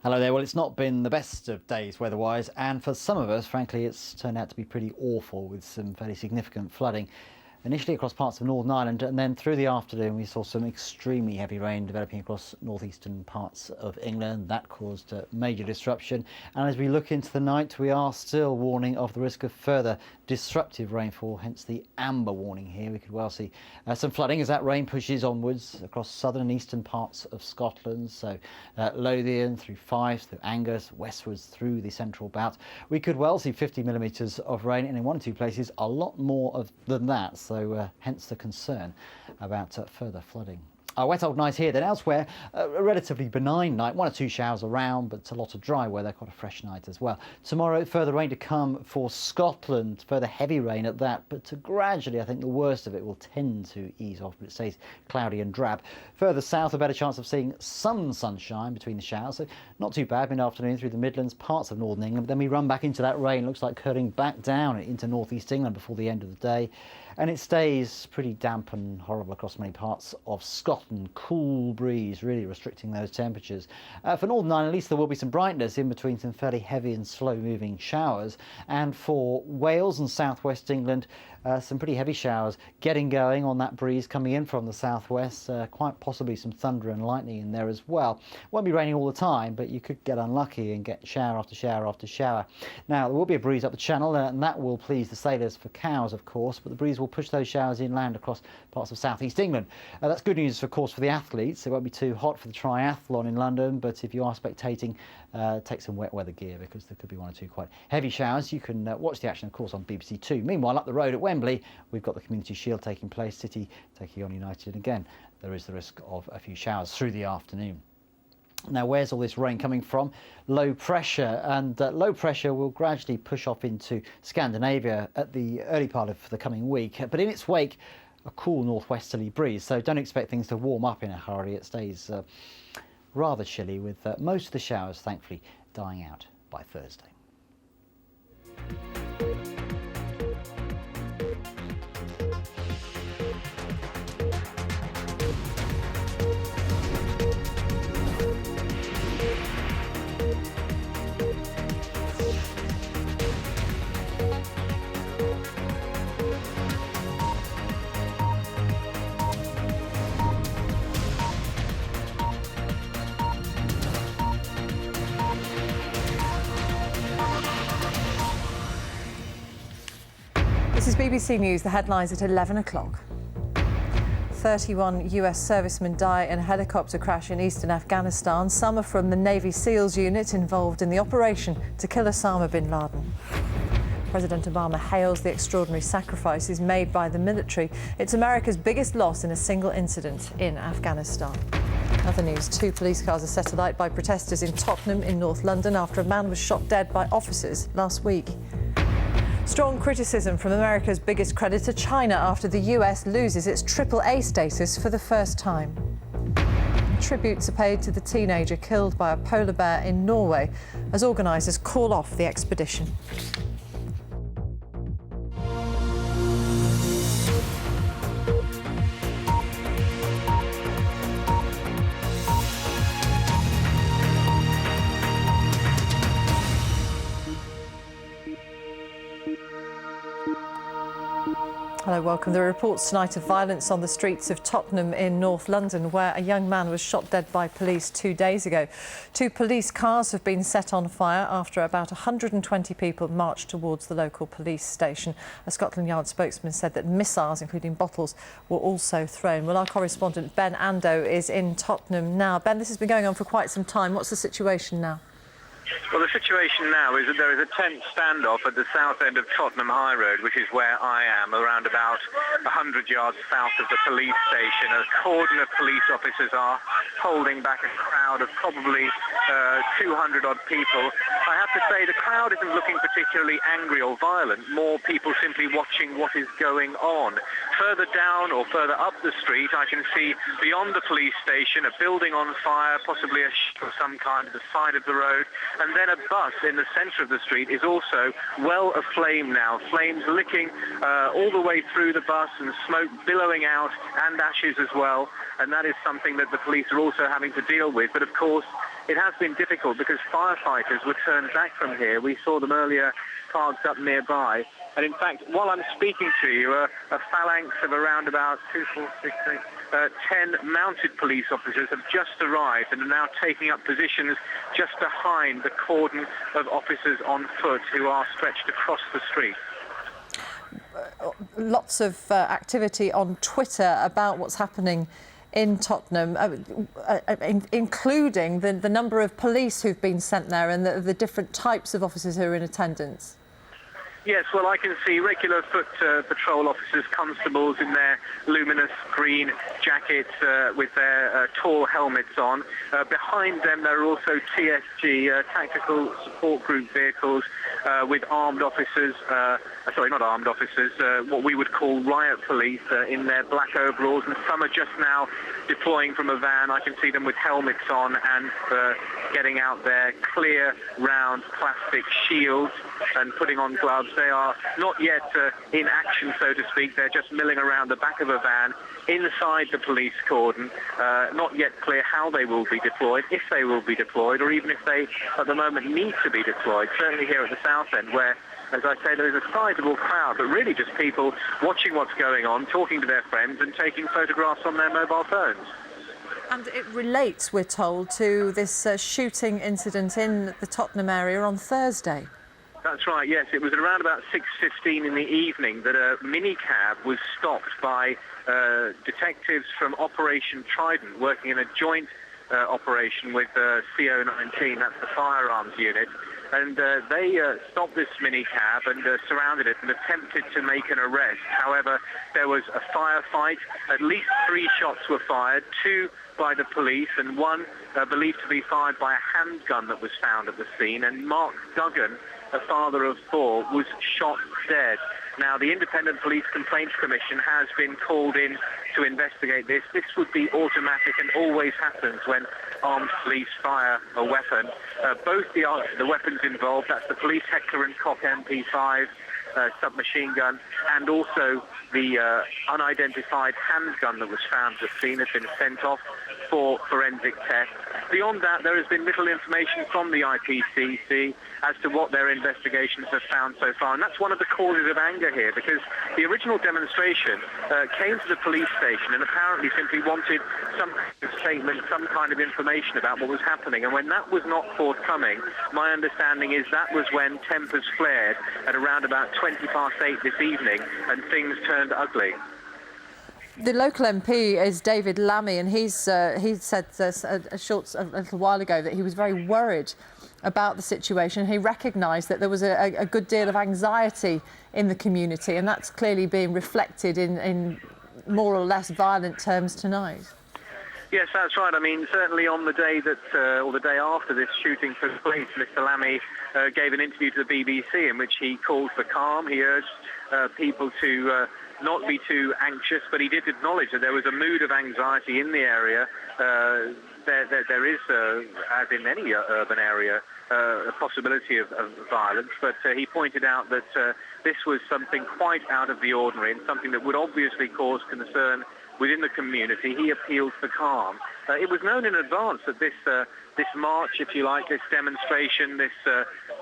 Hello there. Well, it's not been the best of days weather-wise, and for some of us, frankly, it's turned out to be pretty awful with some fairly significant flooding. Initially across parts of Northern Ireland, and then through the afternoon we saw some extremely heavy rain developing across northeastern parts of England. That caused major disruption, and as we look into the night we are still warning of the risk of further disruptive rainfall, hence the amber warning here. We could well see some flooding as that rain pushes onwards across southern and eastern parts of Scotland, so Lothian through Fife, through Angus, westwards through the central belt. We could well see 50 millimetres of rain, and in one or two places a lot more than that. So hence the concern about further flooding. A wet old night here, then elsewhere a relatively benign night, one or two showers around, but a lot of dry weather, quite a fresh night as well. Tomorrow further rain to come for Scotland, further heavy rain at that, but gradually I think the worst of it will tend to ease off, but it stays cloudy and drab. Further south a better chance of seeing some sunshine between the showers, so not too bad mid-afternoon through the Midlands, parts of northern England, but then we run back into that rain, looks like curling back down into northeast England before the end of the day. And it stays pretty damp and horrible across many parts of Scotland. Cool breeze really restricting those temperatures. For Northern Ireland, at least there will be some brightness in between some fairly heavy and slow moving showers. And for Wales and southwest England, some pretty heavy showers getting going on that breeze coming in from the southwest. Quite possibly some thunder and lightning in there as well. Won't be raining all the time, but you could get unlucky and get shower after shower after shower. Now, there will be a breeze up the channel, and that will please the sailors for cows, of course, but the breeze will push those showers inland across parts of southeast England. That's good news, of course, for the athletes. It won't be too hot for the triathlon in London, but if you are spectating, take some wet weather gear because there could be one or two quite heavy showers. You can watch the action, of course, on BBC Two. Meanwhile, up the road at Wembley, we've got the Community Shield taking place, City taking on United. Again, there is the risk of a few showers through the afternoon. Now, where's all this rain coming from? Low pressure, and low pressure will gradually push off into Scandinavia at the early part of the coming week, but in its wake a cool northwesterly breeze, so don't expect things to warm up in a hurry. It stays rather chilly, with most of the showers thankfully dying out by Thursday. This is BBC News, the headlines at 11 o'clock. 31 US servicemen die in a helicopter crash in eastern Afghanistan. Some are from the Navy SEALs unit involved in the operation to kill Osama bin Laden. President Obama hails the extraordinary sacrifices made by the military. It's America's biggest loss in a single incident in Afghanistan. Other news, 2 police cars are set alight by protesters in Tottenham in North London after a man was shot dead by officers last week. Strong criticism from America's biggest creditor, China, after the US loses its AAA status for the first time. Tributes are paid to the teenager killed by a polar bear in Norway as organisers call off the expedition. Hello, welcome. There are reports tonight of violence on the streets of Tottenham in North London, where a young man was shot dead by police 2 days ago. 2 police cars have been set on fire after about 120 people marched towards the local police station. A Scotland Yard spokesman said that missiles, including bottles, were also thrown. Well, our correspondent Ben Ando is in Tottenham now. Ben, this has been going on for quite some time. What's the situation now? Well, the situation now is that there is a tense standoff at the south end of Tottenham High Road, which is where I am, around about 100 yards south of the police station. A cordon of police officers are holding back a crowd of probably 200-odd people. I have to say the crowd isn't looking particularly angry or violent, more people simply watching what is going on. Further down or further up the street, I can see beyond the police station a building on fire, possibly a ship of some kind at the side of the road. And then a bus in the centre of the street is also well aflame now. Flames licking all the way through the bus and smoke billowing out and ashes as well. And that is something that the police are also having to deal with. But of course, it has been difficult because firefighters were turned back from here. We saw them earlier parked up nearby. And in fact, while I'm speaking to you, a phalanx of around about 10 mounted police officers have just arrived and are now taking up positions just behind the cordon of officers on foot who are stretched across the street. Lots of activity on Twitter about what's happening in Tottenham, including the number of police who've been sent there and the different types of officers who are in attendance. Yes, well, I can see regular foot patrol officers, constables in their luminous green jackets with their tall helmets on. Behind them, there are also TSG, tactical support group vehicles with armed officers, sorry, not armed officers, what we would call riot police in their black overalls, and some are just now deploying from a van. I can see them with helmets on and getting out their clear, round plastic shields and putting on gloves. They are not yet in action, so to speak. They're just milling around the back of a van inside the police cordon. Not yet clear how they will be deployed, if they will be deployed, or even if they, at the moment, need to be deployed. Certainly here at the South End, where, as I say, there is a sizable crowd, but really just people watching what's going on, talking to their friends and taking photographs on their mobile phones. And it relates, we're told, to this shooting incident in the Tottenham area on Thursday. That's right, yes. It was at around about 6:15 in the evening that a minicab was stopped by detectives from Operation Trident, working in a joint operation with CO19, that's the firearms unit. And they stopped this minicab and surrounded it and attempted to make an arrest. However, there was a firefight. At least 3 shots were fired, 2 by the police and 1 believed to be fired by a handgun that was found at the scene. And Mark Duggan, a father of 4, was shot dead. Now, the Independent Police Complaints Commission has been called in to investigate this. This would be automatic and always happens when armed police fire a weapon. Both the weapons involved, that's the police Heckler and Koch MP5 submachine gun, and also the unidentified handgun that was found at the scene, has been sent off for forensic tests. Beyond that, there has been little information from the IPCC as to what their investigations have found so far. And that's one of the causes of anger here, because the original demonstration came to the police station and apparently simply wanted some kind of statement, some kind of information about what was happening. And when that was not forthcoming, my understanding is that was when tempers flared at around about 8:20 this evening and things turned ugly. The local MP is David Lammy, and he said a little while ago that he was very worried about the situation. He recognised that there was a good deal of anxiety in the community, and that's clearly being reflected in more or less violent terms tonight. Yes, that's right. I mean, certainly on the day that, or the day after this shooting took place, Mr. Lammy gave an interview to the BBC in which he called for calm. He urged people to not be too anxious, but he did acknowledge that there was a mood of anxiety in the area. There is, as in any urban area, a possibility of violence, but he pointed out that this was something quite out of the ordinary and something that would obviously cause concern within the community. He appealed for calm. It was known in advance that this march, if you like, this demonstration, this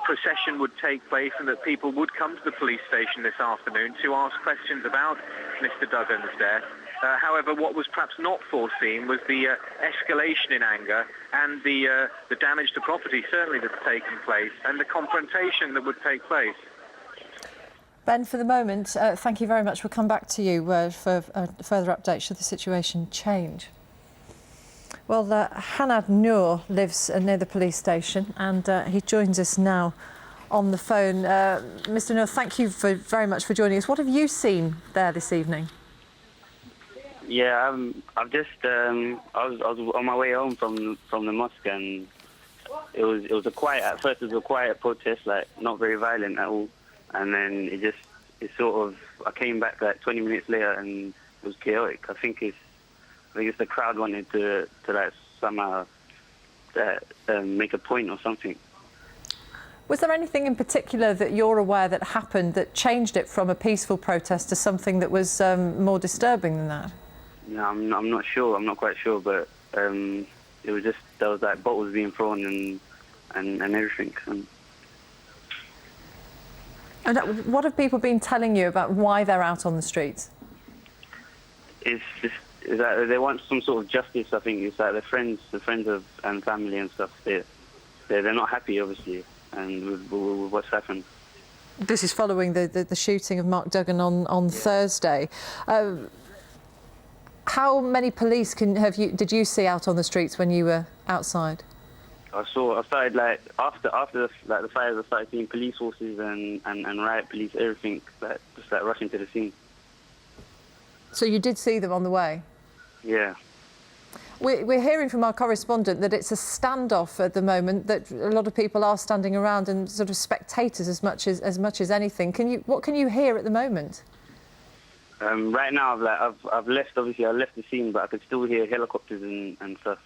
procession would take place and that people would come to the police station this afternoon to ask questions about Mr. Duggan's death. However, what was perhaps not foreseen was the escalation in anger and the damage to property, certainly, that's taken place, and the confrontation that would take place. Ben, for the moment, thank you very much. We'll come back to you for further updates should the situation change. Well, Hanad Noor lives near the police station, and he joins us now on the phone. Mr. Noor, thank you very much for joining us. What have you seen there this evening? Yeah, I've just I was on my way home from the mosque, and it was a quiet. At first, it was a quiet protest, like not very violent at all, and then it sort of. I came back like 20 minutes later, and it was chaotic. I think it's the crowd wanted to like somehow make a point or something. Was there anything in particular that you're aware that happened that changed it from a peaceful protest to something that was more disturbing than that? No, I'm not sure. I'm not quite sure, but was just, there was like bottles being thrown and everything. And what have people been telling you about why they're out on the streets? It's that they want some sort of justice. I think it's like the friends of and family and stuff. They're not happy, obviously, and with what's happened. This is following the shooting of Mark Duggan on Thursday. How many police did you see out on the streets when you were outside? I started like after the fires, I started seeing police forces and riot police, everything just rushing to the scene. So you did see them on the way? Yeah. We're hearing from our correspondent that it's a standoff at the moment, that a lot of people are standing around and sort of spectators as much as anything. What can you hear at the moment? Right now, I've left. Obviously, I left the scene, but I could still hear helicopters and stuff.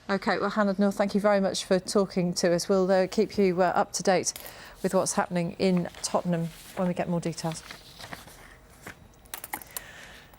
OK, well, Hanad Noor, thank you very much for talking to us. We'll keep you up to date with what's happening in Tottenham when we get more details.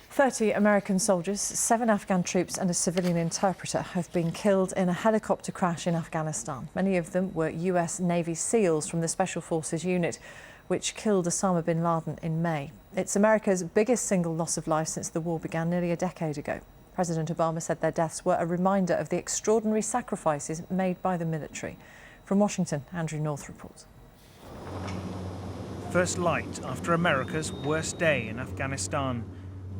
30 American soldiers, 7 Afghan troops and a civilian interpreter have been killed in a helicopter crash in Afghanistan. Many of them were US Navy SEALs from the Special Forces unit, which killed Osama bin Laden in May. It's America's biggest single loss of life since the war began nearly a decade ago. President Obama said their deaths were a reminder of the extraordinary sacrifices made by the military. From Washington, Andrew North reports. First light after America's worst day in Afghanistan.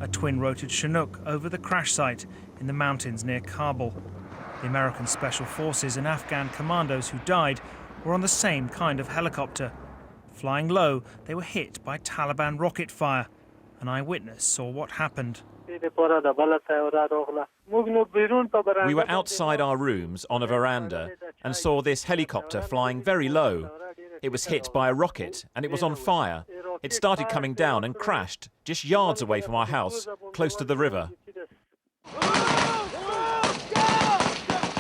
A twin-rotored Chinook over the crash site in the mountains near Kabul. The American Special Forces and Afghan commandos who died were on the same kind of helicopter. Flying low, they were hit by Taliban rocket fire. An eyewitness saw what happened. We were outside our rooms on a veranda and saw this helicopter flying very low. It was hit by a rocket and it was on fire. It started coming down and crashed just yards away from our house, close to the river.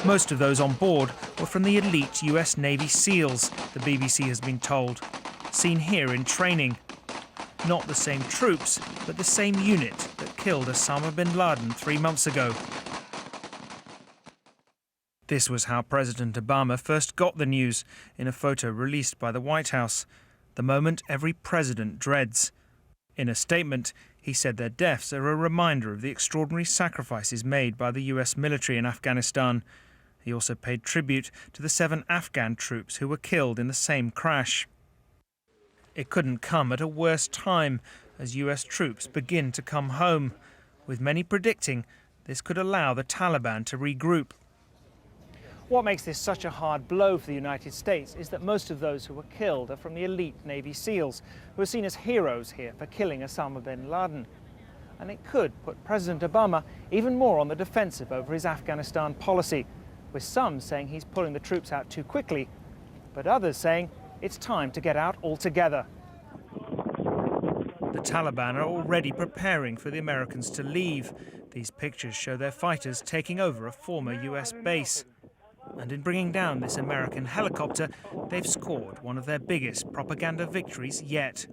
Most of those on board were from the elite US Navy SEALs, the BBC has been told. Seen here in training. Not the same troops, but the same unit that killed Osama bin Laden 3 months ago. This was how President Obama first got the news in a photo released by the White House. The moment every president dreads. In a statement, he said their deaths are a reminder of the extraordinary sacrifices made by the US military in Afghanistan. He also paid tribute to the 7 Afghan troops who were killed in the same crash. It couldn't come at a worse time as US troops begin to come home, with many predicting this could allow the Taliban to regroup. What makes this such a hard blow for the United States is that most of those who were killed are from the elite Navy SEALs, who are seen as heroes here for killing Osama bin Laden. And it could put President Obama even more on the defensive over his Afghanistan policy, with some saying he's pulling the troops out too quickly, but others saying it's time to get out altogether. The Taliban are already preparing for the Americans to leave. These pictures show their fighters taking over a former US base. And in bringing down this American helicopter, they've scored one of their biggest propaganda victories yet.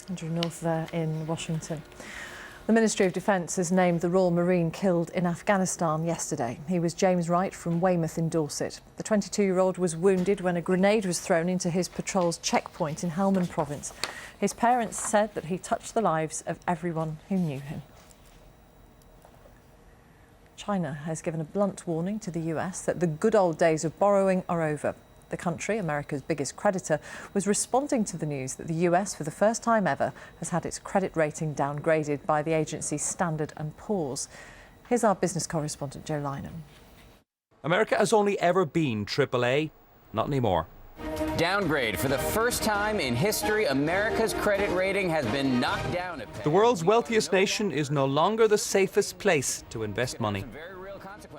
Andrew North there in Washington. The Ministry of Defence has named the Royal Marine killed in Afghanistan yesterday. He was James Wright from Weymouth in Dorset. The 22-year-old was wounded when a grenade was thrown into his patrol's checkpoint in Helmand province. His parents said that he touched the lives of everyone who knew him. China has given a blunt warning to the US that the good old days of borrowing are over. The country, America's biggest creditor, was responding to the news that the US, for the first time ever, has had its credit rating downgraded by the agency Standard & Poor's. Here's our business correspondent, Joe Lynham. America has only ever been AAA, not anymore. Downgrade. For the first time in history, America's credit rating has been knocked down a peg. The world's wealthiest nation is no longer the safest place to invest money.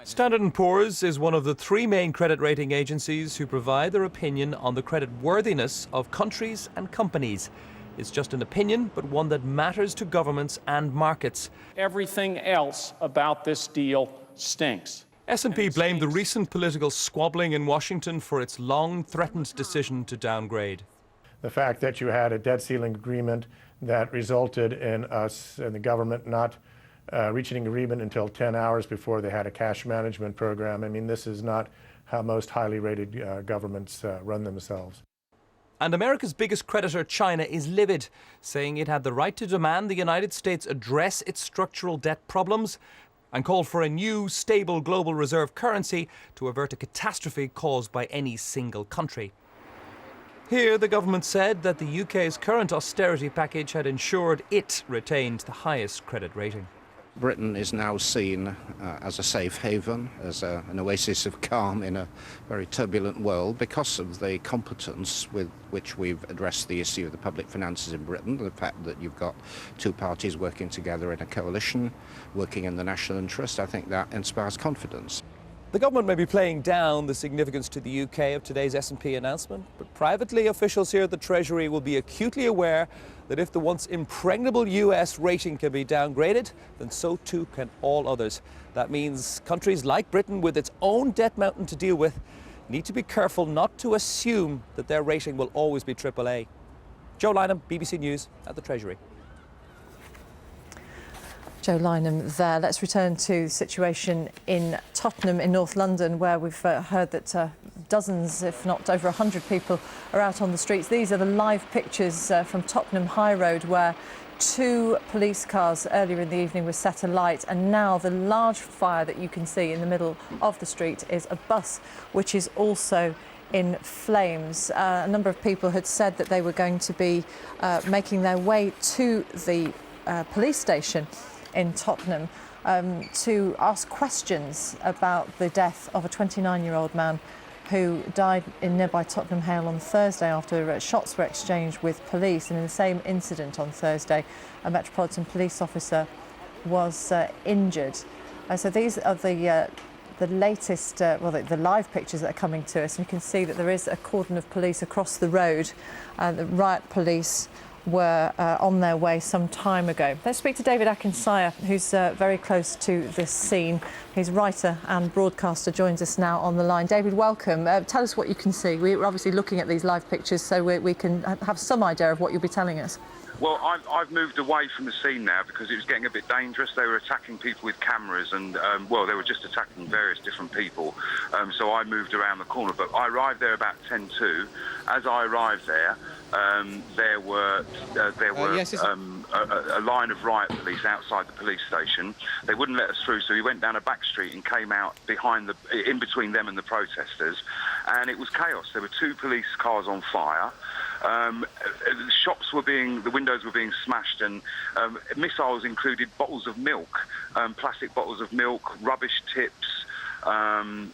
Standard & Poor's is one of the 3 main credit rating agencies who provide their opinion on the credit worthiness of countries and companies. It's just an opinion, but one that matters to governments and markets. Everything else about this deal stinks. S&P blamed the recent political squabbling in Washington for its long-threatened decision to downgrade. The fact that you had a debt ceiling agreement that resulted in us and the government not reaching an agreement until 10 hours before they had a cash management program. I mean, this is not how most highly rated governments run themselves. And America's biggest creditor, China, is livid, saying it had the right to demand the United States address its structural debt problems and called for a new, stable global reserve currency to avert a catastrophe caused by any single country. Here, the government said that the UK's current austerity package had ensured it retained the highest credit rating. Britain is now seen as a safe haven, as an oasis of calm in a very turbulent world because of the competence with which we've addressed the issue of the public finances in Britain, the fact that you've got two parties working together in a coalition, working in the national interest. I think that inspires confidence. The government may be playing down the significance to the UK of today's S&P announcement, but privately, officials here at the Treasury will be acutely aware that if the once impregnable US rating can be downgraded, then so too can all others. That means countries like Britain, with its own debt mountain to deal with, need to be careful not to assume that their rating will always be AAA. Joe Lynham, BBC News at the Treasury. Joe Lynham there. Let's return to the situation in Tottenham in North London, where we've heard that dozens, if not over 100 people are out on the streets. These are the live pictures from Tottenham High Road, where 2 police cars earlier in the evening were set alight, and now the large fire that you can see in the middle of the street is a bus which is also in flames. A number of people had said that they were going to be making their way to the police station in Tottenham to ask questions about the death of a 29-year-old man who died in nearby Tottenham Hale on Thursday after shots were exchanged with police. And in the same incident on Thursday, a Metropolitan Police officer was injured. So these are the latest, the live pictures that are coming to us. And you can see that there is a cordon of police across the road. The riot police were on their way some time ago. Let's speak to David Akensire, who's very close to this scene. He's writer and broadcaster, joins us now on the line. David, welcome. Tell us what you can see. We're obviously looking at these live pictures, so we can have some idea of what you'll be telling us. Well, I've moved away from the scene now because it was getting a bit dangerous. They were attacking people with cameras and, they were just attacking various different people. So I moved around the corner. But I arrived there about 10:02. As I arrived there, there were a line of riot police outside the police station. They wouldn't let us through, so we went down a back street and came out in between them and the protesters, and it was chaos. There were 2 police cars on fire. The windows were being smashed, and missiles included bottles of milk, plastic bottles of milk, rubbish tips,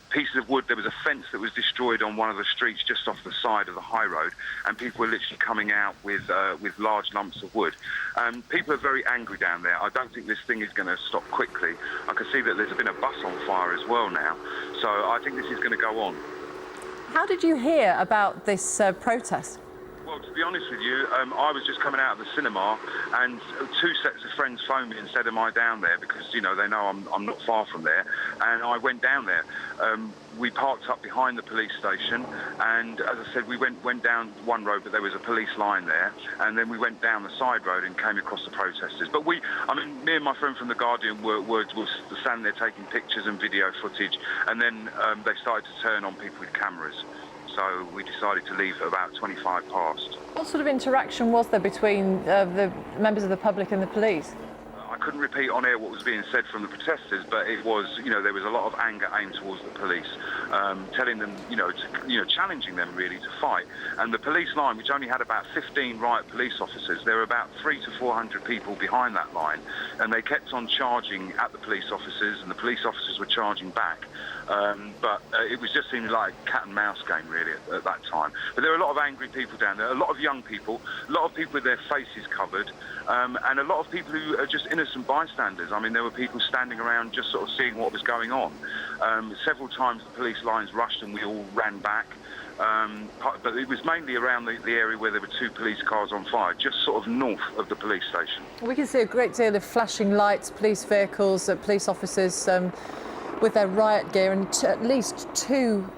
pieces of wood. There was a fence that was destroyed on one of the streets just off the side of the high road, and people were literally coming out with large lumps of wood. People are very angry down there. I don't think this thing is going to stop quickly. I can see that there's been a bus on fire as well now, so I think this is going to go on. How did you hear about this protest? Well, to be honest with you, I was just coming out of the cinema, and 2 sets of friends phoned me and said, "Am I down there?" Because they know I'm not far from there, and I went down there. We parked up behind the police station, and as I said, we went down one road, but there was a police line there, and then we went down the side road and came across the protesters. But me and my friend from The Guardian were standing there taking pictures and video footage, and then they started to turn on people with cameras. So we decided to leave at about 25 past. What sort of interaction was there between the members of the public and the police? I couldn't repeat on air what was being said from the protesters, but it was, there was a lot of anger aimed towards the police, telling them, challenging them really to fight. And the police line, which only had about 15 riot police officers, there were about 300 to 400 people behind that line, and they kept on charging at the police officers, and the police officers were charging back. But it was just seeming like a cat and mouse game really at that time. But there were a lot of angry people down there, a lot of young people, a lot of people with their faces covered, and a lot of people who are just innocent bystanders. I mean, there were people standing around just sort of seeing what was going on. Several times the police lines rushed and we all ran back. But it was mainly around the area where there were 2 police cars on fire, just sort of north of the police station. We can see a great deal of flashing lights, police vehicles, police officers with their riot gear, and at least 2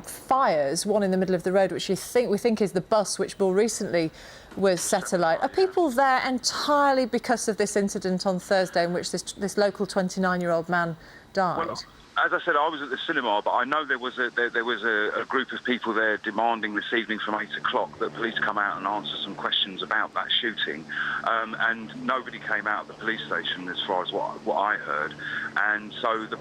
fires, one in the middle of the road, which we think is the bus which more recently was set alight. Are people there entirely because of this incident on Thursday in which this local 29-year-old man died? Well, as I said, I was at the cinema, but I know there was a group of people there demanding this evening from 8 o'clock that police come out and answer some questions about that shooting, and nobody came out of the police station as far as what I heard, and so the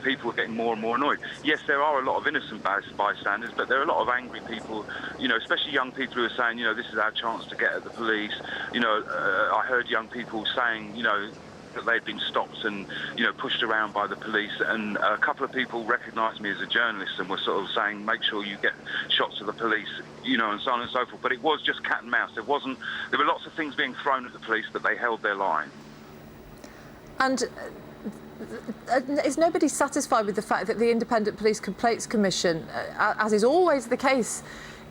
people were getting more and more annoyed. Yes, there are a lot of innocent bystanders, but there are a lot of angry people, especially young people who are saying, this is our chance to get at the police. I heard young people saying, that they'd been stopped and, pushed around by the police, and a couple of people recognised me as a journalist and were sort of saying, make sure you get shots of the police, and so on and so forth. But it was just cat and mouse. There were lots of things being thrown at the police, but they held their line. And is nobody satisfied with the fact that the Independent Police Complaints Commission, as is always the case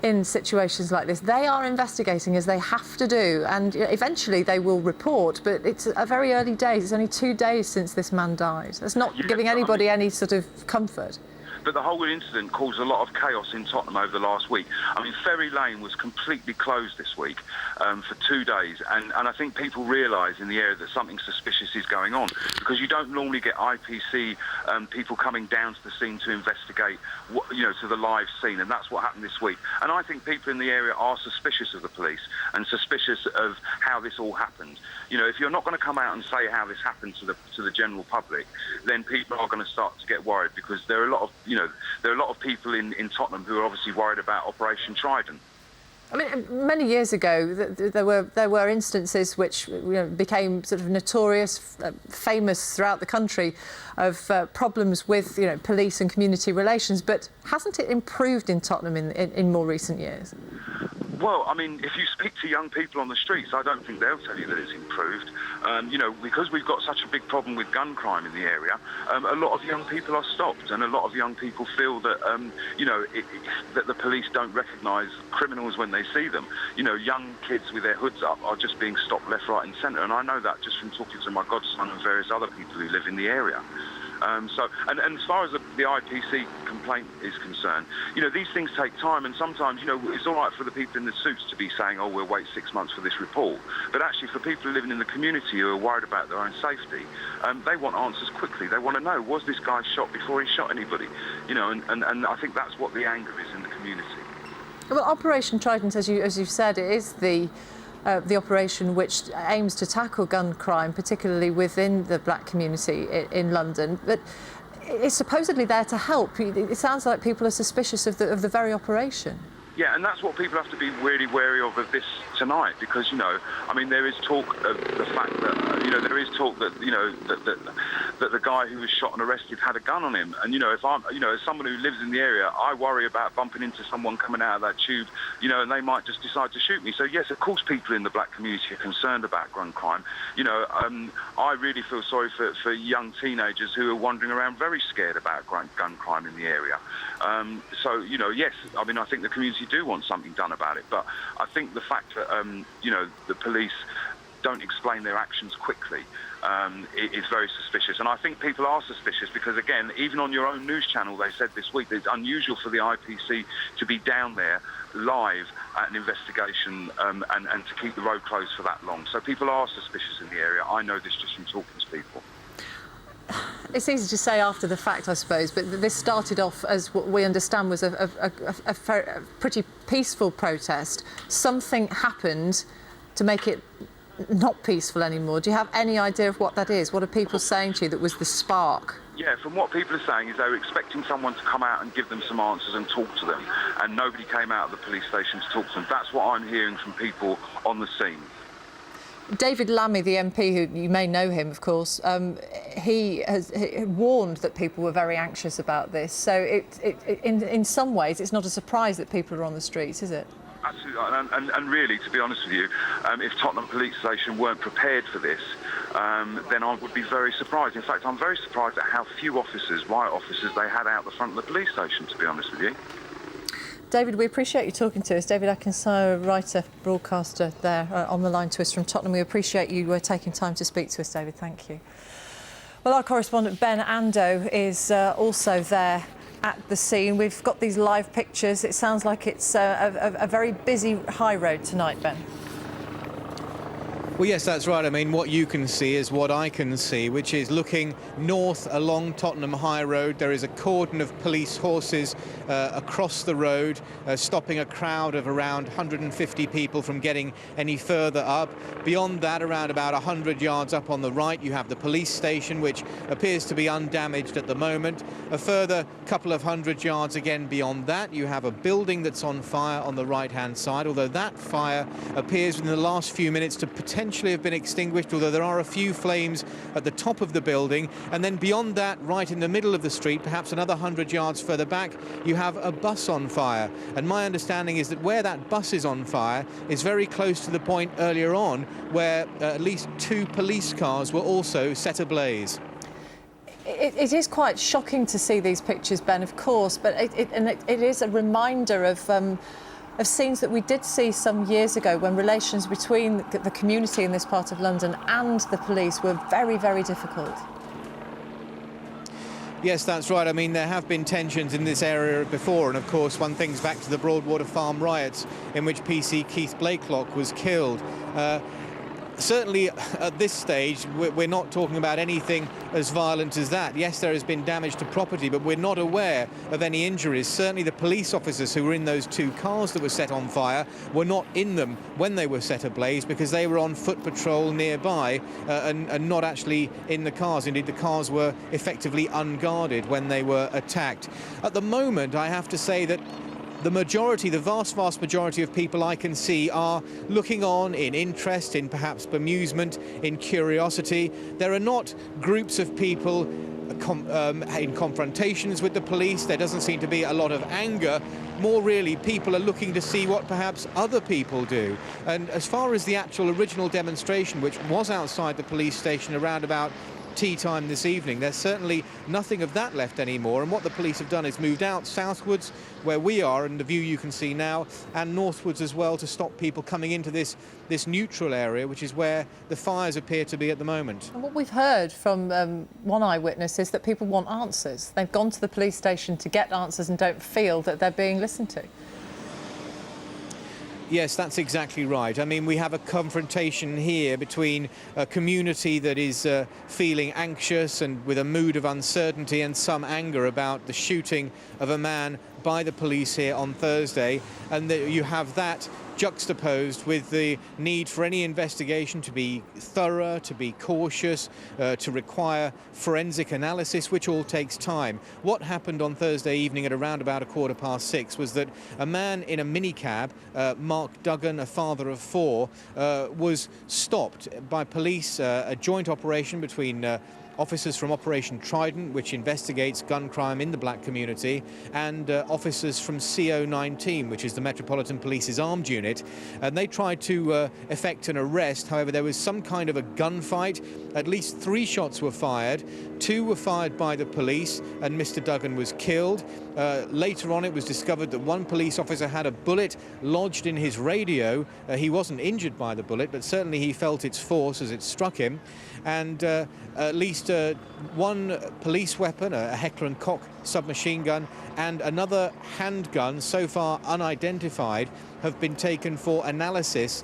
in situations like this, they are investigating as they have to do, and eventually they will report, but it's a very early days. It's only 2 days since this man died. That's not giving anybody any sort of comfort. But the whole incident caused a lot of chaos in Tottenham over the last week. I mean, Ferry Lane was completely closed this week for 2 days, and I think people realise in the area that something suspicious is going on, because you don't normally get IPC people coming down to the scene to investigate, to the live scene, and that's what happened this week. And I think people in the area are suspicious of the police and suspicious of how this all happened. If you're not going to come out and say how this happened to the general public, then people are going to start to get worried, because there are a lot of people in Tottenham who are obviously worried about Operation Trident. I mean, many years ago, there were instances which became sort of notorious, famous throughout the country, of problems with police and community relations. But hasn't it improved in Tottenham in more recent years? Well, I mean, if you speak to young people on the streets, I don't think they'll tell you that it's improved. Because we've got such a big problem with gun crime in the area, a lot of young people are stopped, and a lot of young people feel that, that the police don't recognise criminals when they see them. Young kids with their hoods up are just being stopped left, right and centre, and I know that just from talking to my godson and various other people who live in the area. And as far as the IPC complaint is concerned, these things take time, and sometimes, it's all right for the people in the suits to be saying, oh, we'll wait 6 months for this report. But actually, for people living in the community who are worried about their own safety, they want answers quickly. They want to know, was this guy shot before he shot anybody? And I think that's what the anger is in the community. Well, Operation Trident, as you've said, it is the operation which aims to tackle gun crime, particularly within the black community in London. But it's supposedly there to help. It sounds like people are suspicious of the very operation. Yeah, and that's what people have to be really wary of this tonight, because, there is talk of the fact that, there is talk that, that the guy who was shot and arrested had a gun on him. And, if I'm, as someone who lives in the area, I worry about bumping into someone coming out of that tube, and they might just decide to shoot me. So, yes, of course, people in the black community are concerned about gun crime. I really feel sorry for young teenagers who are wandering around very scared about gun crime in the area. Yes, I think the community do want something done about it, but I think the fact that the police don't explain their actions quickly is very suspicious. And I think people are suspicious because, again, even on your own news channel, they said this week that it's unusual for the IPC to be down there live at an investigation and to keep the road closed for that long. So people are suspicious in the area. I know this just from talking to people. It's easy to say after the fact, I suppose, but this started off as what we understand was a pretty peaceful protest. Something happened to make it not peaceful anymore. Do you have any idea of what that is? What are people saying to you that was the spark? Yeah, from what people are saying is they were expecting someone to come out and give them some answers and talk to them, and nobody came out of the police station to talk to them. That's what I'm hearing from people on the scene. David Lammy, the MP, who you may know him, of course, he warned that people were very anxious about this. So in some ways, it's not a surprise that people are on the streets, is it? Absolutely, and really, to be honest with you, if Tottenham Police Station weren't prepared for this, then I would be very surprised. In fact, I'm very surprised at how few riot officers they had out the front of the police station, to be honest with you. David, we appreciate you talking to us. David Akinsanya, writer, broadcaster there on the line to us from Tottenham. We appreciate you taking time to speak to us, David. Thank you. Well, our correspondent Ben Ando is also there at the scene. We've got these live pictures. It sounds like it's a very busy high road tonight, Ben. Well, yes, that's right. I mean, what you can see is what I can see, which is looking north along Tottenham High Road. There is a cordon of police horses across the road, stopping a crowd of around 150 people from getting any further up. Beyond that, around about 100 yards up on the right, you have the police station, which appears to be undamaged at the moment. A further couple of 100 yards again beyond that, you have a building that's on fire on the right-hand side, although that fire appears in the last few minutes to potentially have been extinguished, although there are a few flames at the top of the building. And then beyond that, right in the middle of the street, perhaps another 100 yards further back, you have a bus on fire. And my understanding is that where that bus is on fire is very close to the point earlier on where at least 2 police cars were also set ablaze. It is quite shocking to see these pictures, Ben, of course, but it is a reminder of scenes that we did see some years ago when relations between the community in this part of London and the police were very, very difficult. Yes, that's right. I mean, there have been tensions in this area before, and of course one thinks back to the Broadwater Farm riots in which PC Keith Blakelock was killed. Certainly at this stage, we're not talking about anything as violent as that. Yes, there has been damage to property, but we're not aware of any injuries. Certainly the police officers who were in those 2 cars that were set on fire were not in them when they were set ablaze, because they were on foot patrol nearby and not actually in the cars. Indeed, the cars were effectively unguarded when they were attacked. At the moment, I have to say that the vast majority of people I can see are looking on in interest, in perhaps bemusement, in curiosity. There are not groups of people in confrontations with the police. There doesn't seem to be a lot of anger. More really, people are looking to see what perhaps other people do. And as far as the actual original demonstration, which was outside the police station around about tea time this evening, there's certainly nothing of that left anymore, and what the police have done is moved out southwards where we are and the view you can see now, and northwards as well, to stop people coming into this neutral area, which is where the fires appear to be at the moment. And what we've heard from one eyewitness is that people want answers. They've gone to the police station to get answers and don't feel that they're being listened to. Yes, that's exactly right. I mean, we have a confrontation here between a community that is feeling anxious and with a mood of uncertainty and some anger about the shooting of a man by the police here on Thursday, and you have that juxtaposed with the need for any investigation to be thorough, to be cautious, to require forensic analysis, which all takes time. What happened on Thursday evening at around about 6:15 was that a man in a minicab, Mark Duggan, a father of 4, was stopped by police, a joint operation between officers from Operation Trident, which investigates gun crime in the black community, and officers from CO19, which is the Metropolitan Police's armed unit, and they tried to effect an arrest. However, there was some kind of a gunfight. At least 3 shots were fired. 2 were fired by the police, and Mr. Duggan was killed. Later on, it was discovered that one police officer had a bullet lodged in his radio. He wasn't injured by the bullet, but certainly he felt its force as it struck him. And at least 1 police weapon, a Heckler & Koch submachine gun, and another handgun, so far unidentified, have been taken for analysis,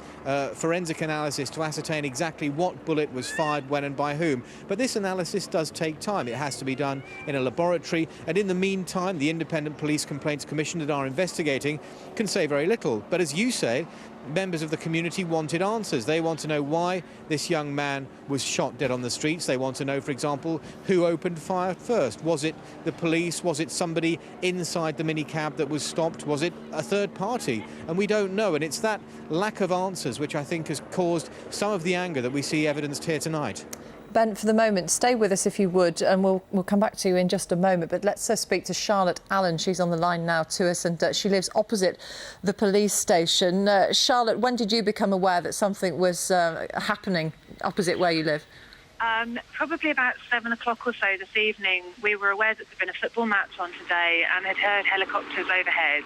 forensic analysis, to ascertain exactly what bullet was fired when and by whom. But this analysis does take time. It has to be done in a laboratory, and in the meantime, the Independent Police Complaints Commission that are investigating can say very little. But as you say, members of the community wanted answers. They want to know why this young man was shot dead on the streets. They want to know, for example, who opened fire first. Was it the police? Was it somebody inside the minicab that was stopped? Was it a third party? And we don't know. And it's that lack of answers which I think has caused some of the anger that we see evidenced here tonight. Ben, for the moment, stay with us if you would, and we'll come back to you in just a moment. But let's speak to Charlotte Allen. She's on the line now to us, and she lives opposite the police station. Charlotte, when did you become aware that something was happening opposite where you live? Probably about 7 o'clock or so this evening. We were aware that there'd been a football match on today and had heard helicopters overhead.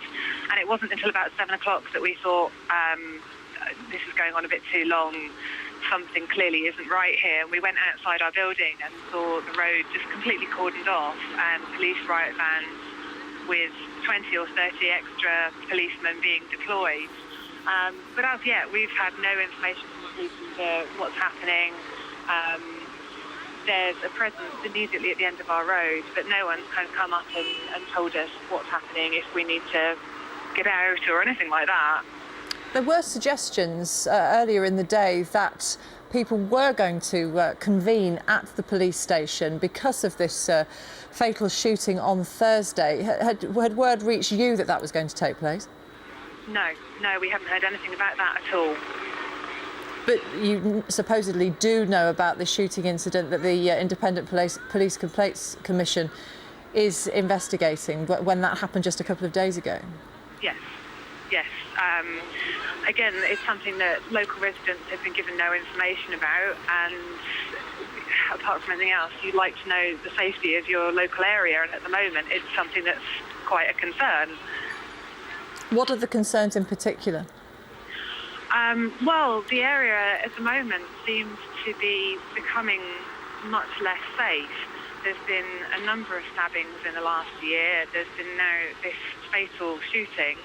And it wasn't until about 7 o'clock that we thought this is going on a bit too long. Something clearly isn't right here. And we went outside our building and saw the road just completely cordoned off, and police riot vans with 20 or 30 extra policemen being deployed. But as yet, we've had no information from the police into what's happening. There's a presence immediately at the end of our road, but no one's kind of come up and told us what's happening, if we need to get out or anything like that. There were suggestions earlier in the day that people were going to convene at the police station because of this fatal shooting on Thursday. Had word reached you that that was going to take place? No, we haven't heard anything about that at all. But you supposedly do know about the shooting incident that the Independent Police Complaints Commission is investigating, when that happened just a couple of days ago? Yes. Again, it's something that local residents have been given no information about, and apart from anything else, you'd like to know the safety of your local area, and at the moment it's something that's quite a concern. What are the concerns in particular? Well, the area at the moment seems to be becoming much less safe. There's been a number of stabbings in the last year. There's been now this fatal shooting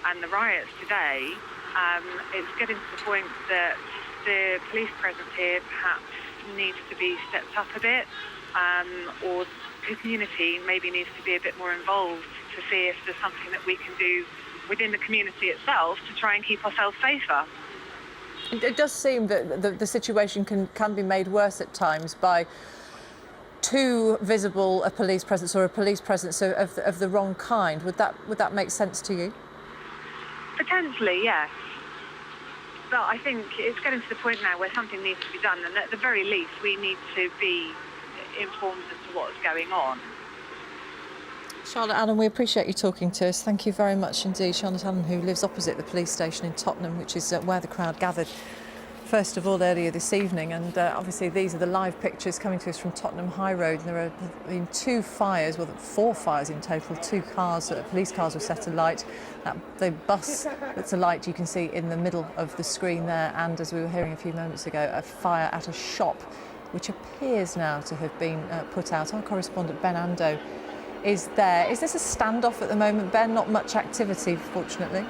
and the riots today. It's getting to the point that the police presence here perhaps needs to be stepped up a bit, or the community maybe needs to be a bit more involved to see if there's something that we can do within the community itself to try and keep ourselves safer. It does seem that the situation can be made worse at times by too visible a police presence or a police presence of the wrong kind. Would that make sense to you? Potentially, yes. But I think it's getting to the point now where something needs to be done, and at the very least we need to be informed as to what's going on. Charlotte Allen, we appreciate you talking to us. Thank you very much indeed. Charlotte Allen, who lives opposite the police station in Tottenham, which is where the crowd gathered first of all earlier this evening. And obviously these are the live pictures coming to us from Tottenham High Road. And there have been 2 fires, well 4 fires in total. 2 cars, police cars were set alight. The bus that's alight you can see in the middle of the screen there. And as we were hearing a few moments ago, a fire at a shop which appears now to have been put out. Our correspondent Ben Ando is there. Is this a standoff at the moment, Ben? Not much activity, fortunately.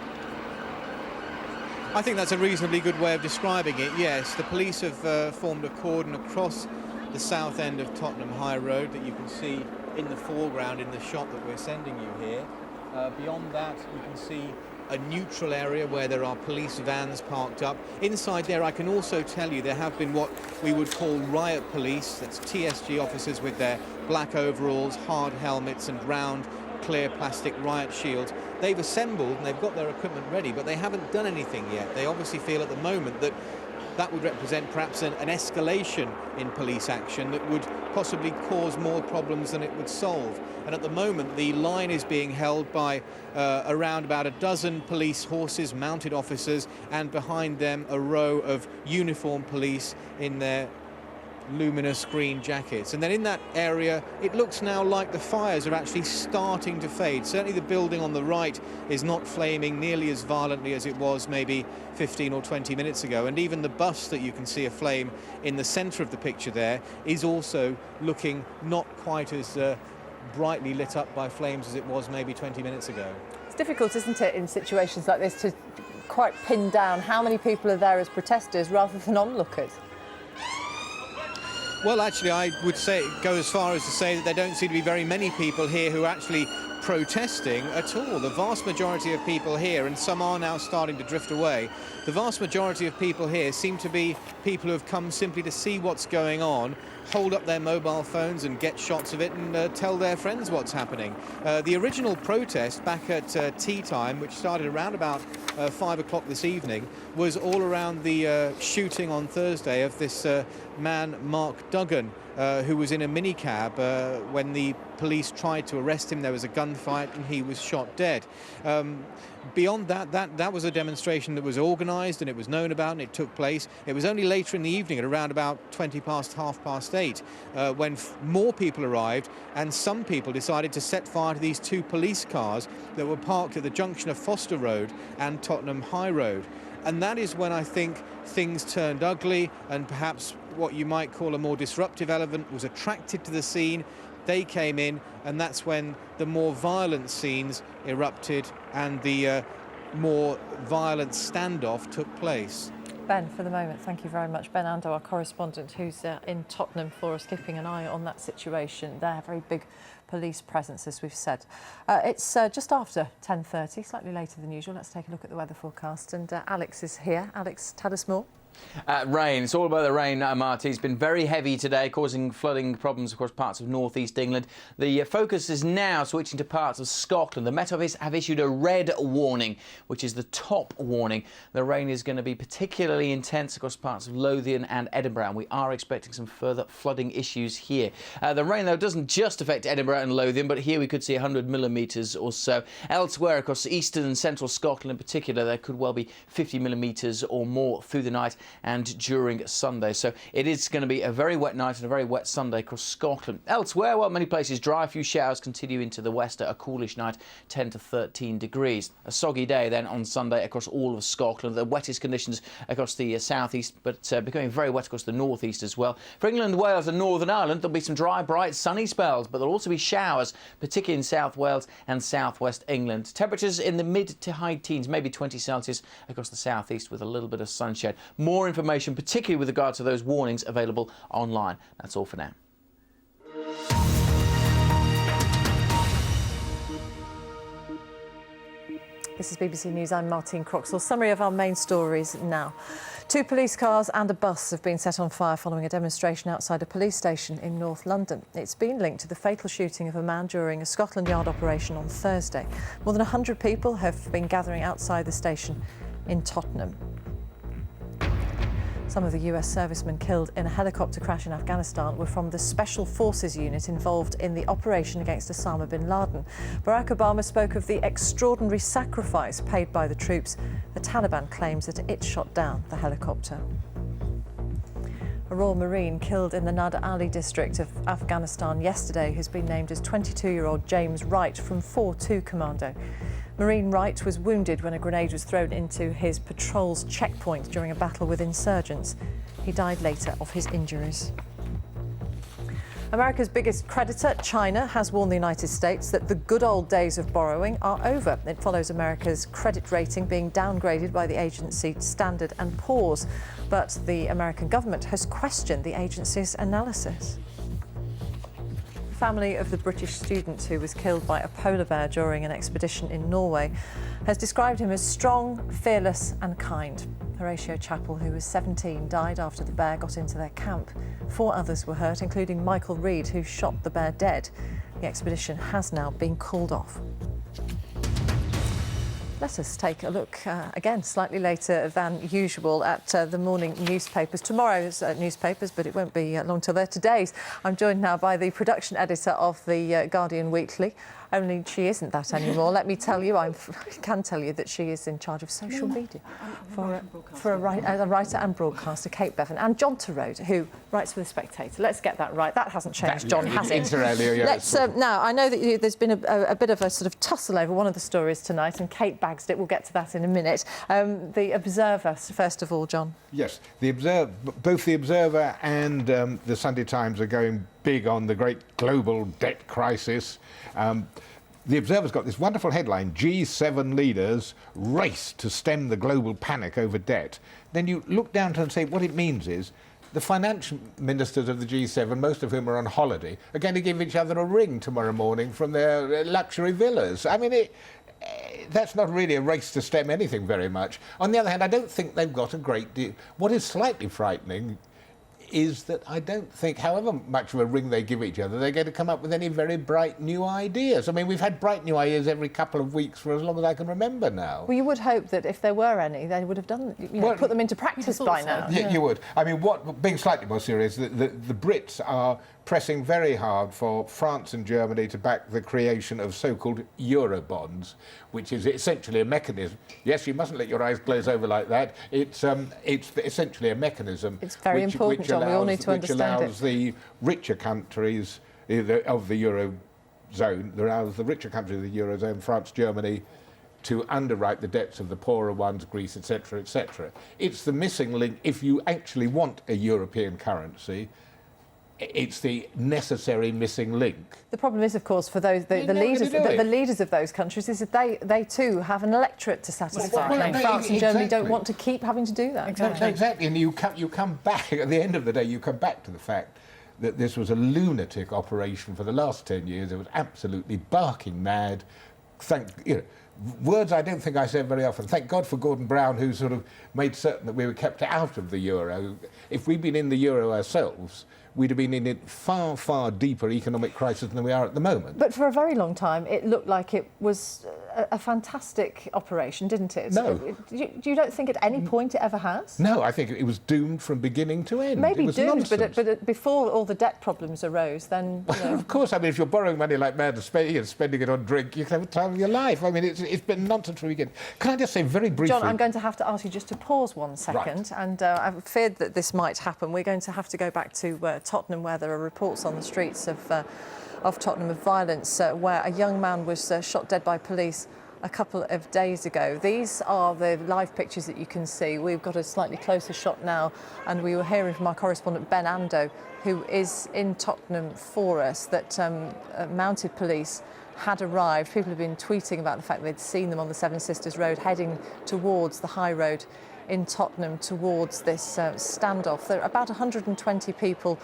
I think that's a reasonably good way of describing it, yes. The police have formed a cordon across the south end of Tottenham High Road that you can see in the foreground in the shot that we're sending you here. Beyond that, you can see a neutral area where there are police vans parked up. Inside there, I can also tell you there have been what we would call riot police. That's TSG officers with their black overalls, hard helmets and round, clear plastic riot shields. They've assembled and they've got their equipment ready, but they haven't done anything yet. They obviously feel at the moment that that would represent perhaps an escalation in police action that would possibly cause more problems than it would solve. And at the moment, the line is being held by around about a dozen police horses, mounted officers, and behind them a row of uniformed police in their luminous green jackets. And then in that area, it looks now like the fires are actually starting to fade. Certainly the building on the right is not flaming nearly as violently as it was maybe 15 or 20 minutes ago. And even the bus that you can see aflame in the centre of the picture there is also looking not quite as brightly lit up by flames as it was maybe 20 minutes ago. It's difficult, isn't it, in situations like this to quite pin down how many people are there as protesters rather than onlookers? Well, actually, I would go as far as to say that there don't seem to be very many people here who are actually protesting at all. The vast majority of people here, and some are now starting to drift away, the vast majority of people here seem to be people who have come simply to see what's going on, hold up their mobile phones and get shots of it and tell their friends what's happening. The original protest back at tea time, which started around about 5 o'clock this evening, was all around the shooting on Thursday of this man, Mark Duggan, who was in a minicab when the police tried to arrest him. There was a gunfight and he was shot dead. Beyond that was a demonstration that was organised and it was known about and it took place. It was only later in the evening at around about 20 past, 8:30 when more people arrived and some people decided to set fire to these 2 police cars that were parked at the junction of Foster Road and Tottenham High Road. And that is when I think things turned ugly and perhaps what you might call a more disruptive element was attracted to the scene. They came in and that's when the more violent scenes erupted and the more violent standoff took place. Ben, for the moment, thank you very much. Ben Ando, our correspondent, who's in Tottenham for us, keeping an eye on that situation there. Very big police presence, as we've said. It's just after 10:30, slightly later than usual. Let's take a look at the weather forecast. And Alex is here. Alex, tell us more. Rain. It's all about the rain, Marty. It's been very heavy today, causing flooding problems across parts of northeast England. The focus is now switching to parts of Scotland. The Met Office have issued a red warning, which is the top warning. The rain is going to be particularly intense across parts of Lothian and Edinburgh, and we are expecting some further flooding issues here. The rain, though, doesn't just affect Edinburgh and Lothian, but here we could see 100 millimetres or so. Elsewhere across eastern and central Scotland in particular, there could well be 50 millimetres or more through the night and during Sunday. So it is going to be a very wet night and a very wet Sunday across Scotland. Elsewhere, well, many places dry. A few showers continue into the west at a coolish night, 10 to 13 degrees. A soggy day then on Sunday across all of Scotland. The wettest conditions across the southeast, but becoming very wet across the northeast as well. For England, Wales and Northern Ireland, there'll be some dry, bright, sunny spells, but there'll also be showers, particularly in South Wales and southwest England. Temperatures in the mid to high teens, maybe 20 Celsius across the southeast with a little bit of sunshine. More information, particularly with regard to those warnings, available online. That's all for now. This is BBC News. I'm Martine Croxall. Summary of our main stories now. 2 police cars and a bus have been set on fire following a demonstration outside a police station in North London. It's been linked to the fatal shooting of a man during a Scotland Yard operation on Thursday. More than 100 people have been gathering outside the station in Tottenham. Some of the US servicemen killed in a helicopter crash in Afghanistan were from the Special Forces unit involved in the operation against Osama bin Laden. Barack Obama spoke of the extraordinary sacrifice paid by the troops. The Taliban claims that it shot down the helicopter. A Royal Marine killed in the Nader Ali district of Afghanistan yesterday has been named as 22-year-old James Wright from 4-2 Commando. Marine Wright was wounded when a grenade was thrown into his patrol's checkpoint during a battle with insurgents. He died later of his injuries. America's biggest creditor, China, has warned the United States that the good old days of borrowing are over. It follows America's credit rating being downgraded by the agency Standard & Poor's. But the American government has questioned the agency's analysis. The family of the British student who was killed by a polar bear during an expedition in Norway has described him as strong, fearless and kind. Horatio Chappell, who was 17, died after the bear got into their camp. 4 others were hurt, including Michael Reed, who shot the bear dead. The expedition has now been called off. Let us take a look again, slightly later than usual, at the morning newspapers. Tomorrow's newspapers, but it won't be long till they're today's. I'm joined now by the production editor of the Guardian Weekly. Only she isn't that anymore. Let me tell you, I can tell you that she is in charge of social media for a writer and broadcaster, Kate Bevan, and John Torode, who writes for The Spectator. Let's get that right. That hasn't changed, John, has it? Let's, now, I know that there's been a bit of a sort of tussle over one of the stories tonight, and Kate bags it. We'll get to that in a minute. The Observer, first of all, John. Yes, both The Observer and the Sunday Times are going big on the great global debt crisis. The Observer's got this wonderful headline, G7 leaders race to stem the global panic over debt. Then you look down to and say what it means is the financial ministers of the G7, most of whom are on holiday, are going to give each other a ring tomorrow morning from their luxury villas. I mean, that's not really a race to stem anything very much. On the other hand, I don't think they've got a great deal. What is slightly frightening is that I don't think, however much of a ring they give each other, they're going to come up with any very bright new ideas. I mean, we've had bright new ideas every couple of weeks for as long as I can remember now. Well, you would hope that if there were any, they would have done, put them into practice by now. Yeah, you would. I mean, being slightly more serious, the Brits are pressing very hard for France and Germany to back the creation of so-called Eurobonds, which is essentially a mechanism. Yes, you mustn't let your eyes glaze over like that. It's essentially a mechanism. It's very important, John. We all need to understand it. Which allows the richer countries of the Eurozone, allows the richer countries of the Eurozone, France, Germany, to underwrite the debts of the poorer ones, Greece, etc., etc. It's the missing link if you actually want a European currency. it's the necessary missing link. The problem is, of course, for those the leaders of those countries is that they too have an electorate to satisfy. France and Germany don't want to keep having to do that. Exactly, and you come back at the end of the day. You come back to the fact that this was a lunatic operation for the last 10 years. It was absolutely barking mad. Words I don't think I say very often. Thank God for Gordon Brown, who sort of made certain that we were kept out of the euro. If we'd been in the euro ourselves, we'd have been in a far, far deeper economic crisis than we are at the moment. But for a very long time, it looked like it was a fantastic operation, didn't it? No. You don't think at any point it ever has? No, I think it was doomed from beginning to end. Maybe it was doomed, nonsense. but before all the debt problems arose, then... Of course, I mean, if you're borrowing money like mad and spending it on drink, you can have a time of your life. I mean, it's been nonsense from the beginning. Can I just say very briefly... John, I'm going to have to ask you just to pause 1 second, and I've feared that this might happen. We're going to have to go back to Tottenham, where there are reports on the streets of Tottenham of violence, where a young man was shot dead by police a couple of days ago. These are the live pictures that you can see. We've got a slightly closer shot now, and we were hearing from our correspondent Ben Ando, who is in Tottenham for us, that mounted police had arrived. People have been tweeting about the fact they'd seen them on the Seven Sisters Road heading towards the High Road in Tottenham, towards this standoff. There are about 120 people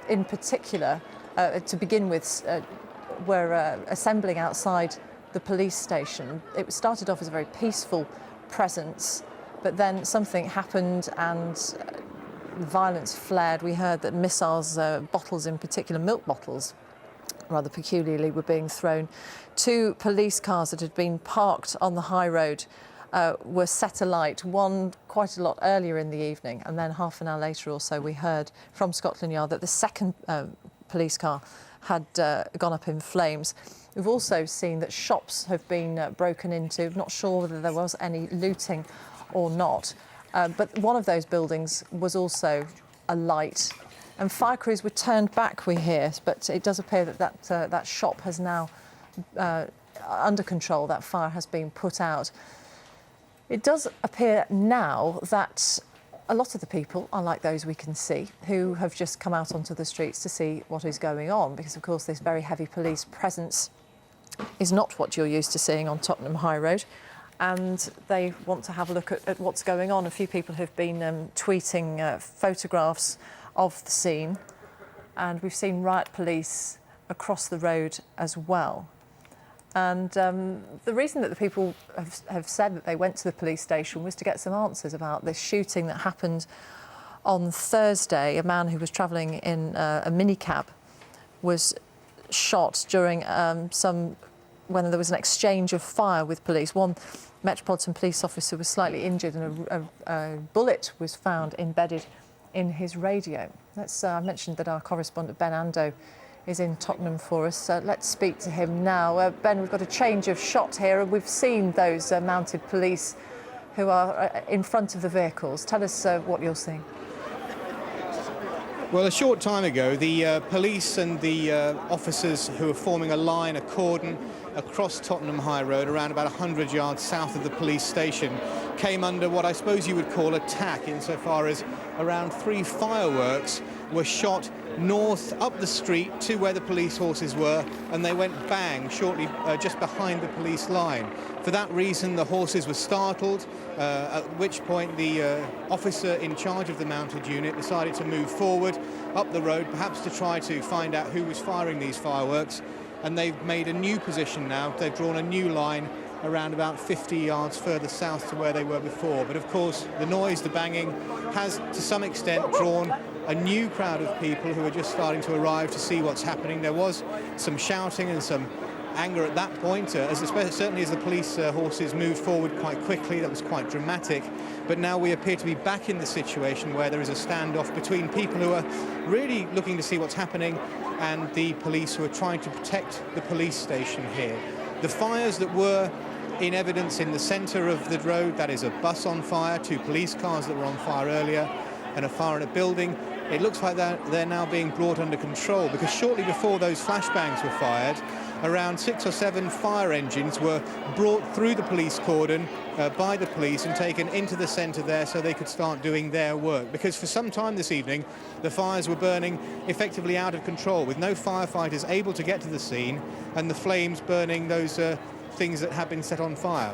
in particular, to begin with, were assembling outside the police station. It started off as a very peaceful presence, but then something happened and violence flared. We heard that missiles, bottles in particular, milk bottles, rather peculiarly, were being thrown. 2 police cars that had been parked on the High Road were set alight, one quite a lot earlier in the evening, and then half an hour later or so we heard from Scotland Yard that the second police car had gone up in flames. We've also seen that shops have been broken into. Not sure whether there was any looting or not, but one of those buildings was also alight. And fire crews were turned back, we hear, but it does appear that that shop has now under control. That fire has been put out. It does appear now that a lot of the people are like those we can see, who have just come out onto the streets to see what is going on, because, of course, this very heavy police presence is not what you're used to seeing on Tottenham High Road, and they want to have a look at what's going on. A few people have been tweeting photographs of the scene, and we've seen riot police across the road as well. And the reason that the people have said that they went to the police station was to get some answers about this shooting that happened on Thursday. A man who was travelling in a minicab was shot during when there was an exchange of fire with police. One Metropolitan Police officer was slightly injured, and a bullet was found embedded in his radio. I mentioned that our correspondent Ben Ando is in Tottenham for us. Let's speak to him now. Ben, we've got a change of shot here, and we've seen those mounted police who are in front of the vehicles. Tell us what you're seeing. Well, a short time ago, the police and the officers who were forming a line, a cordon, across Tottenham High Road, around about 100 yards south of the police station, came under what I suppose you would call attack, insofar as around 3 fireworks were shot north up the street to where the police horses were, and they went bang shortly just behind the police line. For that reason, the horses were startled, at which point the officer in charge of the mounted unit decided to move forward up the road, perhaps to try to find out who was firing these fireworks. And they've made a new position now. They've drawn a new line around about 50 yards further south to where they were before. But of course, the noise, the banging, has to some extent drawn a new crowd of people who are just starting to arrive to see what's happening. There was some shouting and some anger at that point, certainly as the police horses moved forward quite quickly. That was quite dramatic. But now we appear to be back in the situation where there is a standoff between people who are really looking to see what's happening and the police who are trying to protect the police station here. The fires that were in evidence in the centre of the road, that is a bus on fire, 2 police cars that were on fire earlier, and a fire in a building, it looks like they're now being brought under control, because shortly before those flashbangs were fired, around 6 or 7 fire engines were brought through the police cordon by the police and taken into the centre there so they could start doing their work. Because for some time this evening, the fires were burning effectively out of control, with no firefighters able to get to the scene and the flames burning those things that have been set on fire.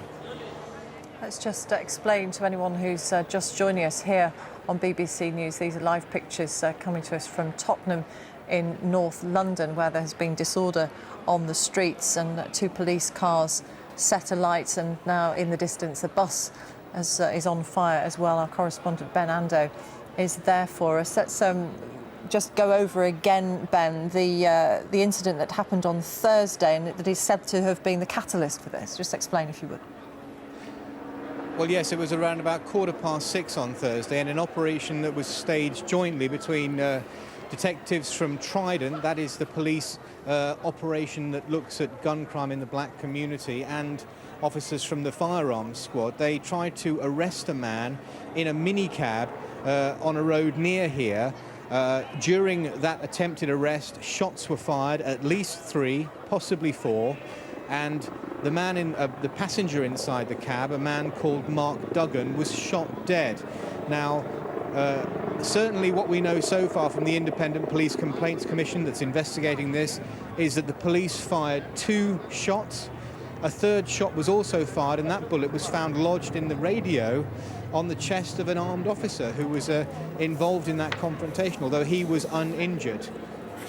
Let's just explain to anyone who's just joining us here on BBC News. These are live pictures coming to us from Tottenham in North London, where there has been disorder on the streets and 2 police cars set alight, and now in the distance a bus is on fire as well. Our correspondent Ben Ando is there for us. Let's just go over again, Ben, the incident that happened on Thursday and that is said to have been the catalyst for this. Just explain, if you would. Well, yes, it was around about 6:15 on Thursday, and an operation that was staged jointly between detectives from Trident, that is the police operation that looks at gun crime in the black community, and officers from the firearms squad. They tried to arrest a man in a minicab on a road near here. During that attempted arrest, shots were fired, at least 3, possibly 4, and the man the passenger inside the cab, a man called Mark Duggan, was shot dead. Now, certainly what we know so far from the Independent Police Complaints Commission that's investigating this is that the police fired 2 shots. A 3rd shot was also fired, and that bullet was found lodged in the radio on the chest of an armed officer who was involved in that confrontation, although he was uninjured.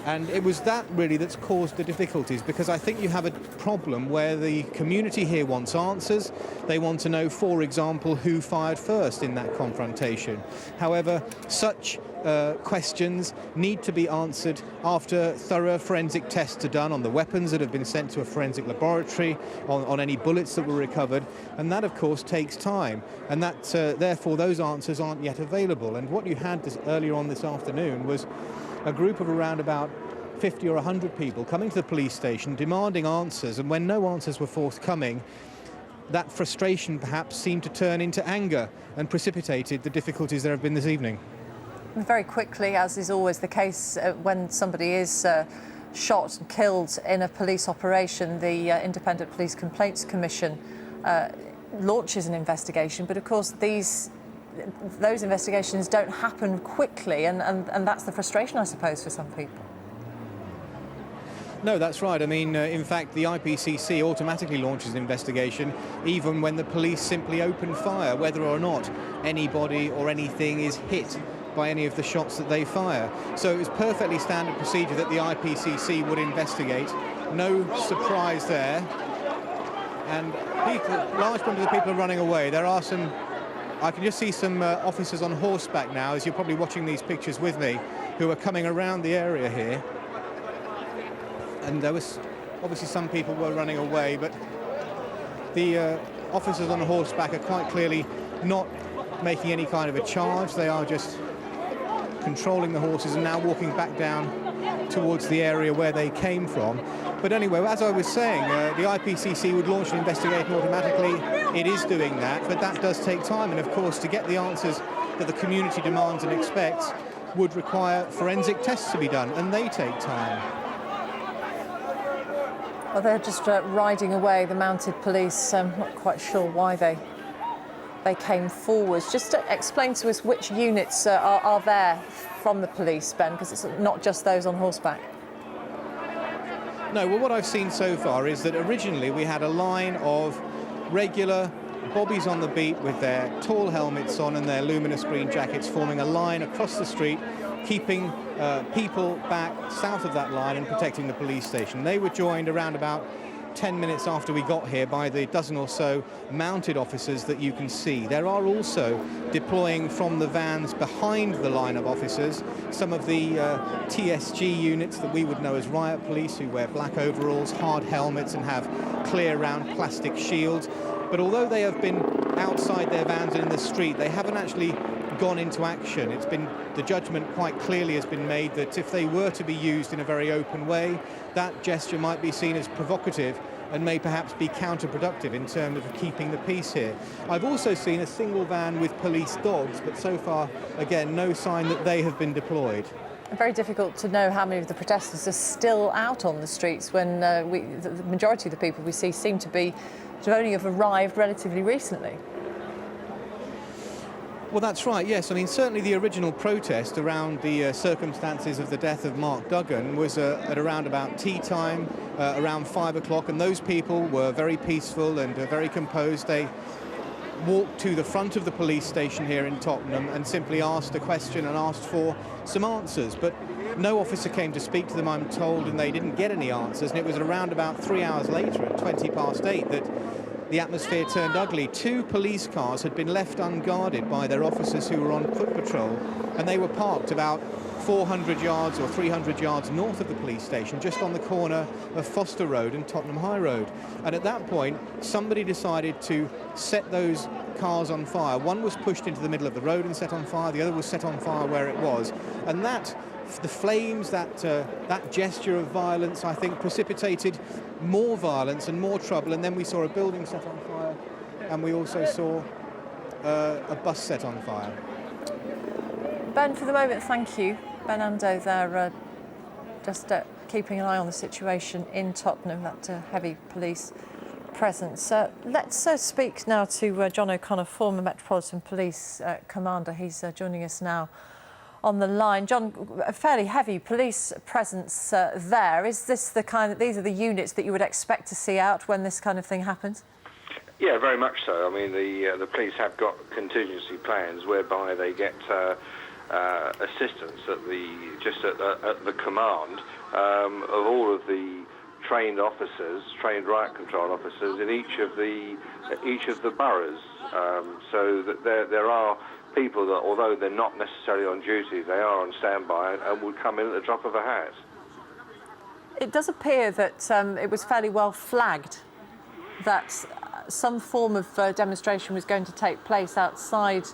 And it was that really that's caused the difficulties, because I think you have a problem where the community here wants answers. They want to know, for example, who fired first in that confrontation. However, such questions need to be answered after thorough forensic tests are done on the weapons that have been sent to a forensic laboratory, on any bullets that were recovered, and that of course takes time, and that therefore those answers aren't yet available. And what you had earlier on this afternoon was a group of around about 50 or 100 people coming to the police station demanding answers, and when no answers were forthcoming, that frustration perhaps seemed to turn into anger and precipitated the difficulties there have been this evening. Very quickly, as is always the case when somebody is shot and killed in a police operation, the Independent Police Complaints Commission launches an investigation, but of course those investigations don't happen quickly, and that's the frustration, I suppose, for some people. No, that's right. I mean, in fact, the IPCC automatically launches an investigation even when the police simply open fire, whether or not anybody or anything is hit by any of the shots that they fire. So it was perfectly standard procedure that the IPCC would investigate. No surprise there. And large numbers of people are running away. There are some, I can just see some officers on horseback now, as you're probably watching these pictures with me, who are coming around the area here. And there was obviously some people were running away, but the officers on horseback are quite clearly not making any kind of a charge. They are just controlling the horses and now walking back down towards the area where they came from. But anyway, as I was saying, the IPCC would launch an investigation automatically. It is doing that, but that does take time. And of course, to get the answers that the community demands and expects would require forensic tests to be done, and they take time. Well, they're just riding away, the mounted police. Not quite sure why they came forwards. Just to explain to us which units are there from the police, Ben, because it's not just those on horseback. No, well, what I've seen so far is that originally we had a line of regular bobbies on the beat with their tall helmets on and their luminous green jackets, forming a line across the street, keeping people back south of that line and protecting the police station. They were joined around about 10 minutes after we got here by the dozen or so mounted officers that you can see. There are also deploying from the vans behind the line of officers some of the TSG units that we would know as riot police, who wear black overalls, hard helmets and have clear round plastic shields. But although they have been outside their vans and in the street, they haven't actually gone into action. It's been, the judgment quite clearly has been made that if they were to be used in a very open way, that gesture might be seen as provocative and may perhaps be counterproductive in terms of keeping the peace here. I've also seen a single van with police dogs, but so far, again, no sign that they have been deployed. Very difficult to know how many of the protesters are still out on the streets when the majority of the people we see seem to be only have arrived relatively recently. Well, that's right, yes. I mean, certainly the original protest around the circumstances of the death of Mark Duggan was at around about tea time, around 5 o'clock, and those people were very peaceful and very composed. They walked to the front of the police station here in Tottenham and simply asked a question and asked for some answers. But no officer came to speak to them, I'm told, and they didn't get any answers. And it was around about 3 hours later, at 8:20, that the atmosphere turned ugly. 2 police cars had been left unguarded by their officers who were on foot patrol, and they were parked about 400 yards or 300 yards north of the police station, just on the corner of Foster Road and Tottenham High Road. And at that point, somebody decided to set those cars on fire. One was pushed into the middle of the road and set on fire, the other was set on fire where it was. And the flames, that gesture of violence, I think, precipitated more violence and more trouble. And then we saw a building set on fire, and we also saw a bus set on fire. Ben, for the moment, thank you. Ben Ando there, just keeping an eye on the situation in Tottenham, that heavy police presence. Let's speak now to John O'Connor, former Metropolitan Police Commander. He's joining us now on the line. John, a fairly heavy police presence there. Is this these are the units that you would expect to see out when this kind of thing happens? Yeah, very much so. I mean, the police have got contingency plans whereby they get assistance at the command of all of the trained officers, trained riot control officers in each of the boroughs. So that there are people that, although they're not necessarily on duty, they are on standby and would come in at the drop of a hat. It does appear that it was fairly well flagged that some form of demonstration was going to take place outside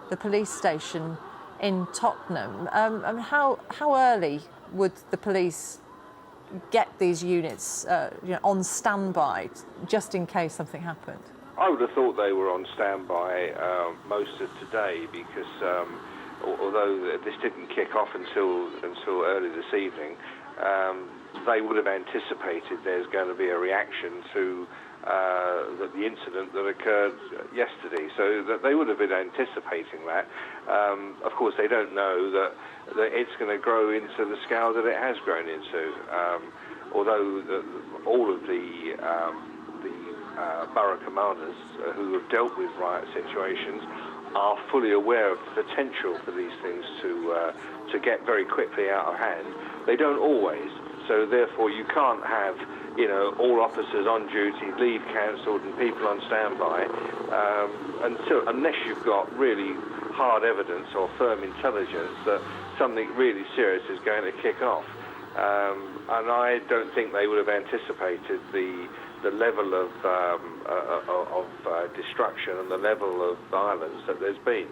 the police station in Tottenham. I mean, how early would the police get these units on standby just in case something happened? I would have thought they were on standby most of today, because although this didn't kick off until early this evening, they would have anticipated there's going to be a reaction to the incident that occurred yesterday, so that they would have been anticipating that. Of course, they don't know that it's going to grow into the scale that it has grown into. Although all of the borough commanders who have dealt with riot situations are fully aware of the potential for these things to get very quickly out of hand, they don't always. So therefore, you can't have all officers on duty, leave cancelled, and people on standby unless you've got really hard evidence or firm intelligence that something really serious is going to kick off. And I don't think they would have anticipated the level of destruction and the level of violence that there's been.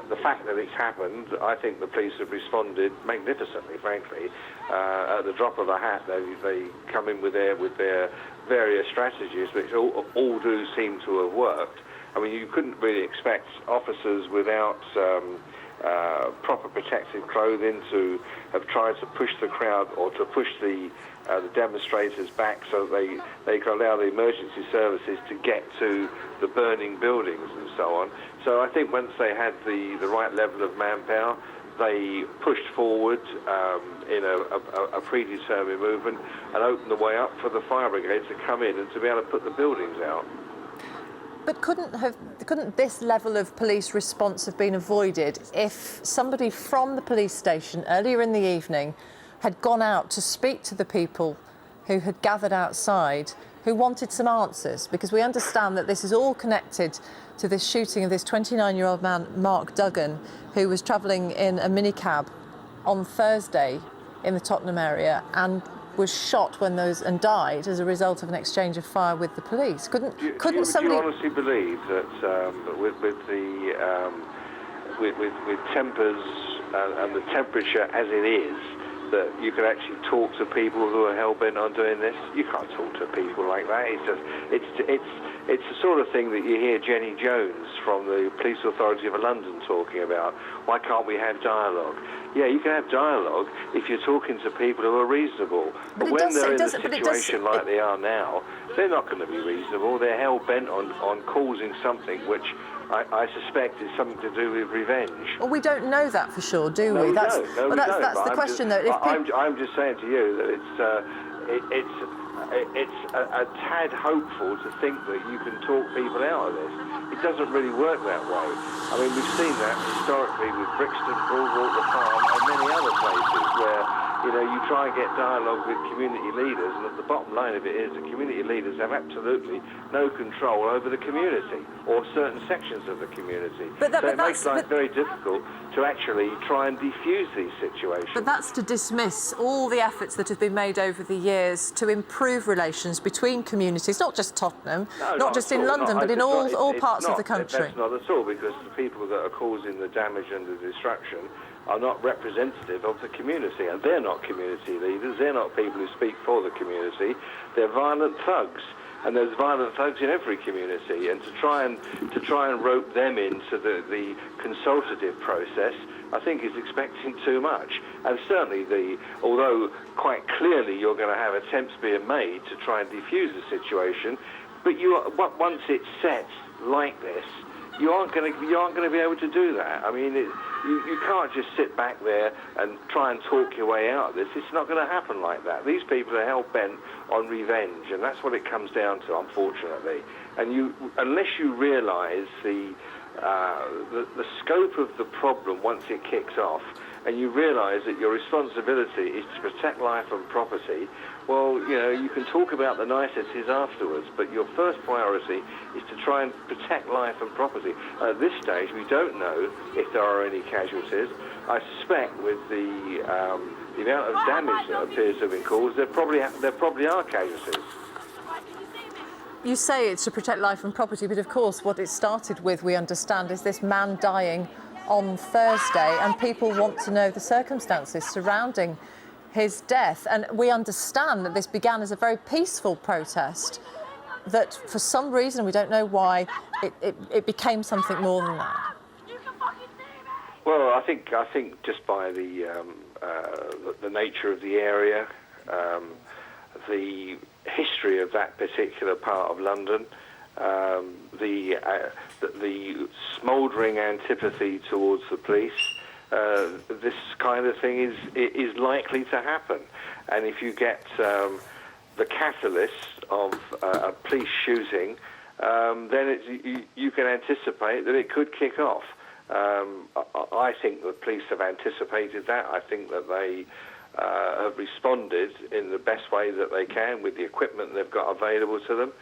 The fact that it's happened, I think the police have responded magnificently, frankly. At the drop of a hat, they come in with their various strategies, which all do seem to have worked. I mean, you couldn't really expect officers without proper protective clothing to have tried to push the crowd or to push the demonstrators back so that they could allow the emergency services to get to the burning buildings and so on. So I think once they had the right level of manpower, they pushed forward in a predetermined movement and opened the way up for the fire brigade to come in and to be able to put the buildings out. But couldn't this level of police response have been avoided if somebody from the police station earlier in the evening had gone out to speak to the people who had gathered outside, who wanted some answers? Because we understand that this is all connected to this shooting of this 29-year-old man, Mark Duggan, who was travelling in a minicab on Thursday in the Tottenham area and was shot and died as a result of an exchange of fire with the police. Couldn't somebody? Do you honestly believe that with tempers and the temperature as it is, that you could actually talk to people who are hell-bent on doing this? You can't talk to people like that. It's the sort of thing that you hear Jenny Jones from the Police Authority of London talking about. Why can't we have dialogue? yeah, you can have dialogue if you're talking to people who are reasonable. But when they're in a situation like they are now, they're not going to be reasonable. They're hell-bent on causing something which I suspect is something to do with revenge. Well, we don't know that for sure, do we? No, That's the question, though. I'm just saying to you that it's a tad hopeful to think that you can talk people out of this. It doesn't really work that way. I mean, we've seen that historically with Brixton, Broadwater Farm, and many other places where, you know, you try and get dialogue with community leaders, and the bottom line of it is the community leaders have absolutely no control over the community or certain sections of the community. So it makes life very difficult to actually try and defuse these situations. But that's to dismiss all the efforts that have been made over the years to improve relations between communities, not just Tottenham, not just in London, but in all parts of the country. That's not at all, because the people that are causing the damage and the destruction are not representative of the community, and they're not community leaders, they're not people who speak for the community, they're violent thugs. And there's violent thugs in every community, and to try and rope them into the consultative process, I think is expecting too much. And certainly, although quite clearly you're going to have attempts being made to try and defuse the situation, but once it's set like this, you aren't going to be able to do that. I mean, you can't just sit back there and try and talk your way out of this. It's not going to happen like that. These people are hell-bent on revenge, and that's what it comes down to, unfortunately. And unless you realise the scope of the problem once it kicks off, and you realise that your responsibility is to protect life and property, well, you know, you can talk about the niceties afterwards, but your first priority is to try and protect life and property. At this stage, we don't know if there are any casualties. I suspect with the amount of damage that appears to have been caused, there probably are casualties. You say it's to protect life and property, but of course what it started with, we understand, is this man dying on Thursday, and people want to know the circumstances surrounding his death. And we understand that this began as a very peaceful protest, that for some reason, we don't know why, it became something more than that. Well, I think just by the nature of the area, the history of that particular part of London, the smouldering antipathy towards the police, this kind of thing is likely to happen. And if you get the catalyst of a police shooting, then you can anticipate that it could kick off. I think the police have anticipated that. I think that they have responded in the best way that they can with the equipment they've got available to them.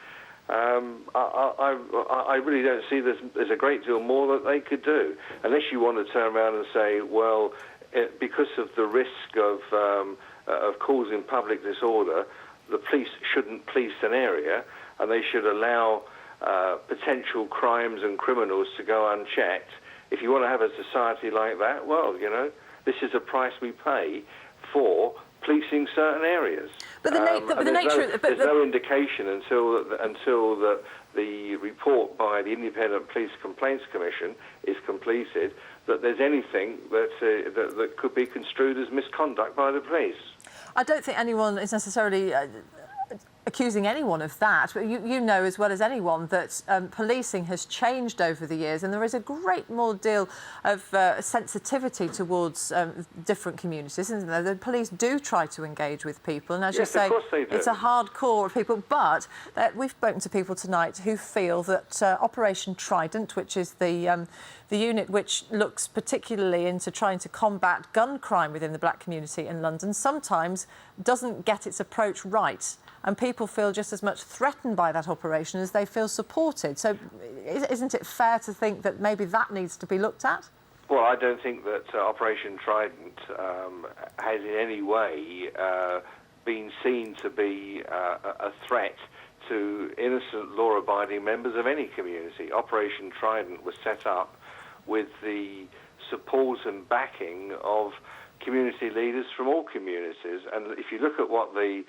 I really don't see there's a great deal more that they could do, unless you want to turn around and say, well, because of the risk of causing public disorder, the police shouldn't police an area, and they should allow potential crimes and criminals to go unchecked. If you want to have a society like that, well, you know, this is a price we pay for policing certain areas. But there's no indication until the report by the Independent Police Complaints Commission is completed that there's anything that could be construed as misconduct by the police. I don't think anyone is necessarily accusing anyone of that, but you know as well as anyone that policing has changed over the years, and there is a great deal of sensitivity towards different communities, isn't there? The police do try to engage with people, and as you say, it's a hard core of people, but we've spoken to people tonight who feel that Operation Trident, which is the unit which looks particularly into trying to combat gun crime within the black community in London, sometimes doesn't get its approach right. And people feel just as much threatened by that operation as they feel supported. So isn't it fair to think that maybe that needs to be looked at? Well, I don't think that Operation Trident has in any way been seen to be a threat to innocent law-abiding members of any community. Operation Trident was set up with the support and backing of community leaders from all communities. And if you look at what the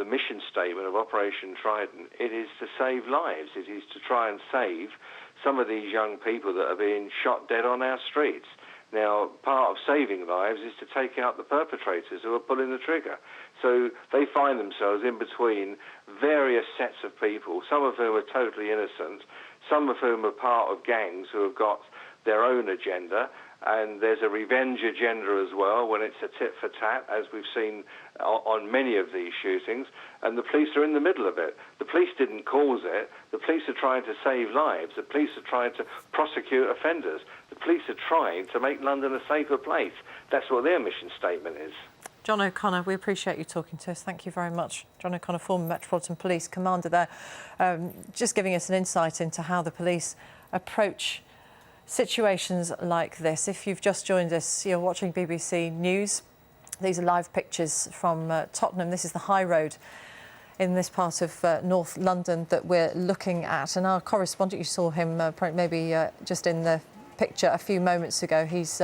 mission statement of Operation Trident, it is to save lives. It is to try and save some of these young people that are being shot dead on our streets. Now, part of saving lives is to take out the perpetrators who are pulling the trigger. So they find themselves in between various sets of people, some of whom are totally innocent, some of whom are part of gangs who have got their own agenda, and there's a revenge agenda as well when it's a tit for tat, as we've seen on many of these shootings, and the police are in the middle of it. The police didn't cause it. The police are trying to save lives. The police are trying to prosecute offenders. The police are trying to make London a safer place. That's what their mission statement is. John O'Connor, we appreciate you talking to us. Thank you very much. John O'Connor, former Metropolitan Police Commander there, just giving us an insight into how the police approach situations like this. If you've just joined us, you're watching BBC News. These are live pictures from Tottenham. This is the High Road in this part of North London that we're looking at. And our correspondent, you saw him maybe just in the picture a few moments ago. He's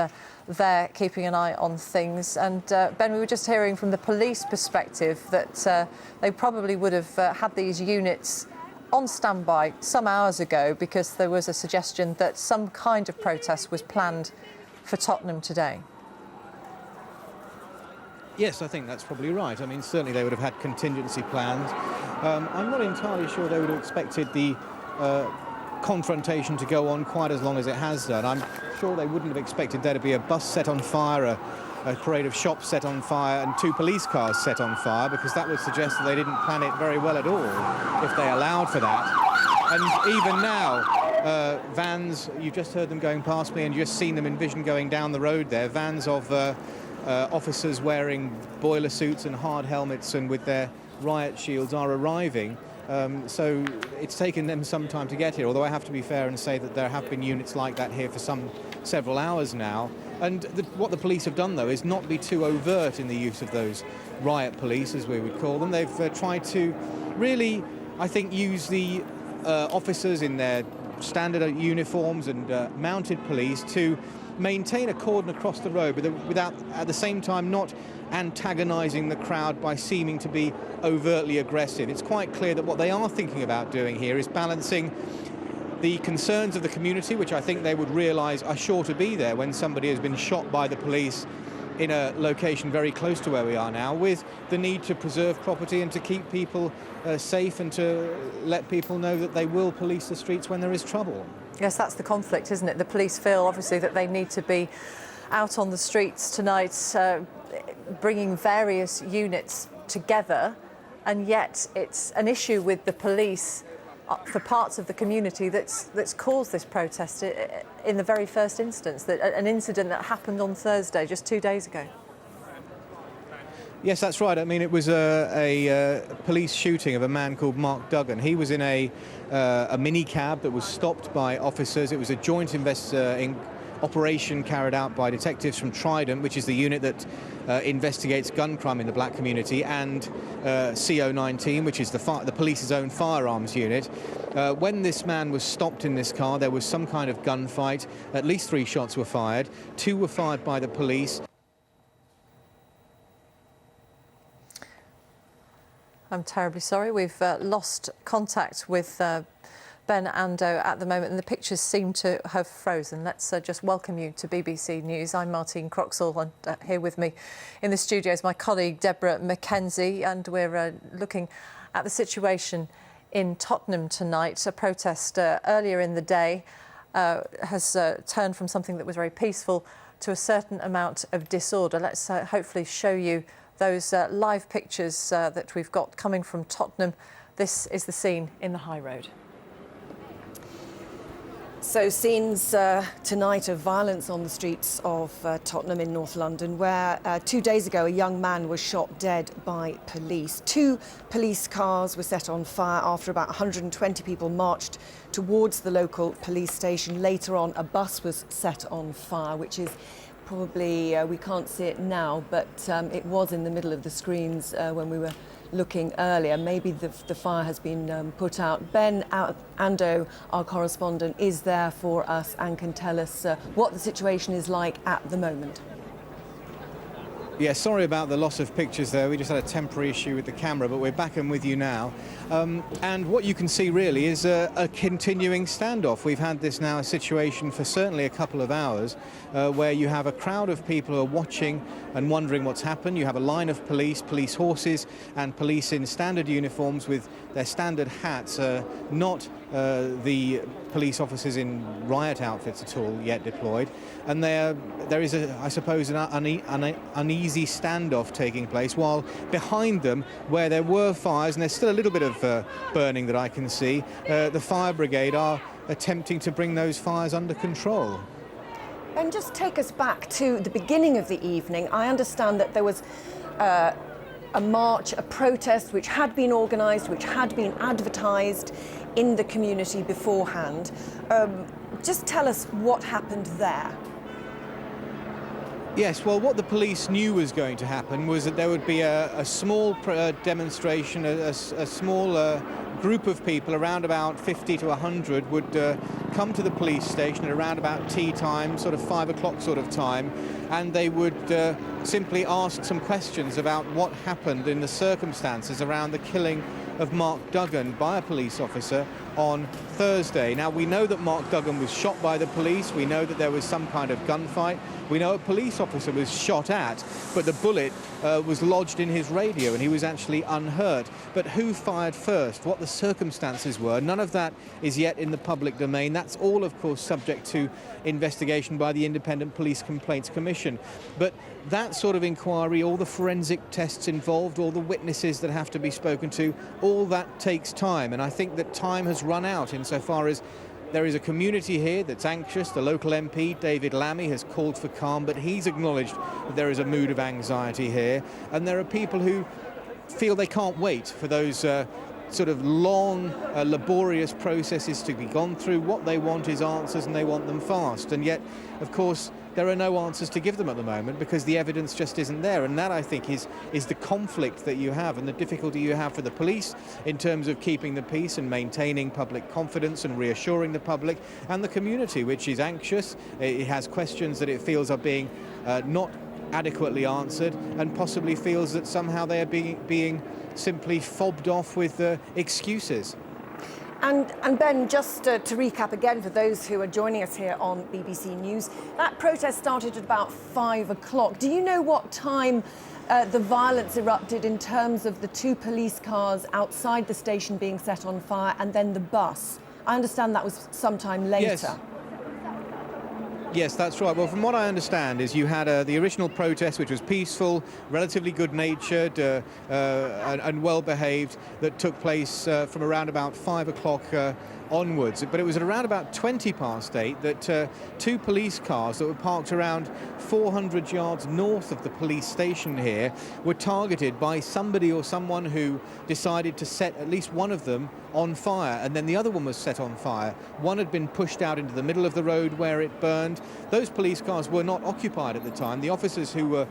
there keeping an eye on things. And Ben, we were just hearing from the police perspective that they probably would have had these units on standby some hours ago because there was a suggestion that some kind of protest was planned for Tottenham today. Yes, I think that's probably right. I mean, certainly they would have had contingency plans. I'm not entirely sure they would have expected the confrontation to go on quite as long as it has done. I'm sure they wouldn't have expected there to be a bus set on fire, a parade of shops set on fire and 2 police cars set on fire, because that would suggest that they didn't plan it very well at all if they allowed for that. And even now, vans, you've just heard them going past me and you've just seen them in vision going down the road there, vans of officers wearing boiler suits and hard helmets and with their riot shields are arriving. So it's taken them some time to get here, although I have to be fair and say that there have been units like that here for several hours now. And what the police have done, though, is not be too overt in the use of those riot police, as we would call them. They've tried to really, I think, use the officers in their standard uniforms and mounted police to maintain a cordon across the road, but without, at the same time, not antagonising the crowd by seeming to be overtly aggressive. It's quite clear that what they are thinking about doing here is balancing the concerns of the community, which I think they would realise are sure to be there when somebody has been shot by the police in a location very close to where we are now, with the need to preserve property and to keep people safe and to let people know that they will police the streets when there is trouble. Yes, that's the conflict, isn't it? The police feel, obviously, that they need to be out on the streets tonight, bringing various units together, and yet it's an issue with the police for parts of the community that's caused this protest in the very first instance, an incident that happened on Thursday, just 2 days ago. Yes, that's right. I mean, it was a police shooting of a man called Mark Duggan. He was in a minicab that was stopped by officers. It was a joint operation carried out by detectives from Trident, which is the unit that investigates gun crime in the black community, and CO19, which is the police's own firearms unit. When this man was stopped in this car, there was some kind of gunfight. At least 3 shots were fired. 2 were fired by the police. I'm terribly sorry. We've lost contact with Ben Ando at the moment, and the pictures seem to have frozen. Let's just welcome you to BBC News. I'm Martine Croxall, and here with me in the studio is my colleague Deborah Mackenzie, and we're looking at the situation in Tottenham tonight. A protest earlier in the day has turned from something that was very peaceful to a certain amount of disorder. Let's hopefully show you those live pictures that we've got coming from Tottenham. This is the scene in the High Road. So scenes tonight of violence on the streets of Tottenham in North London, where 2 days ago a young man was shot dead by police. 2 police cars were set on fire after about 120 people marched towards the local police station. Later on, a bus was set on fire, which is probably, we can't see it now, but it was in the middle of the screens when we were looking earlier. Maybe the fire has been put out. Ben Ando, our correspondent, is there for us and can tell us what the situation is like at the moment. Yeah, sorry about the loss of pictures there. We just had a temporary issue with the camera, but we're back and with you now. And what you can see really is a continuing standoff. We've had this now a situation for certainly a couple of hours where you have a crowd of people who are watching and wondering what's happened. You have a line of police horses and police in standard uniforms with their standard hats, not the police officers in riot outfits at all yet deployed. And there is, I suppose, an uneasy standoff taking place, while behind them, where there were fires, and there's still a little bit of burning that I can see, the fire brigade are attempting to bring those fires under control. And just take us back to the beginning of the evening. I understand that there was a march, a protest which had been organised, which had been advertised in the community beforehand. Just tell us what happened there. Yes, well, what the police knew was going to happen was that there would be a small demonstration, a small group of people, around about 50 to 100, would come to the police station at around about tea time, sort of 5 o'clock sort of time, and they would simply ask some questions about what happened in the circumstances around the killing of Mark Duggan by a police officer on Thursday. Now, we know that Mark Duggan was shot by the police. We know that there was some kind of gunfight. We know a police officer was shot at, but the bullet was lodged in his radio and he was actually unhurt. But who fired first? What the circumstances were? None of that is yet in the public domain. That's all, of course, subject to investigation by the Independent Police Complaints Commission. But that sort of inquiry, all the forensic tests involved, all the witnesses that have to be spoken to, all that takes time. And I think that time has run out insofar as there is a community here that's anxious. The local MP, David Lammy, has called for calm, but he's acknowledged that there is a mood of anxiety here. And there are people who feel they can't wait for those sort of long, laborious processes to be gone through. What they want is answers, and they want them fast. And yet, of course, there are no answers to give them at the moment because the evidence just isn't there. And that, I think, is the conflict that you have and the difficulty you have for the police in terms of keeping the peace and maintaining public confidence and reassuring the public, and the community, which is anxious. It has questions that it feels are being not adequately answered, and possibly feels that somehow they are being simply fobbed off with excuses. And Ben, just to recap again for those who are joining us here on BBC News, that protest started at about 5 o'clock. Do you know what time the violence erupted in terms of the 2 police cars outside the station being set on fire and then the bus? I understand that was sometime later. Yes. Yes, that's right. Well, from what I understand is you had the original protest, which was peaceful, relatively good-natured and well-behaved, that took place from around about 5 o'clock onwards. But it was at around about 20 past 8 that 2 police cars that were parked around 400 yards north of the police station here were targeted by somebody or someone who decided to set at least one of them on fire, and then the other one was set on fire. One had been pushed out into the middle of the road where it burned. Those police cars were not occupied at the time. The officers who were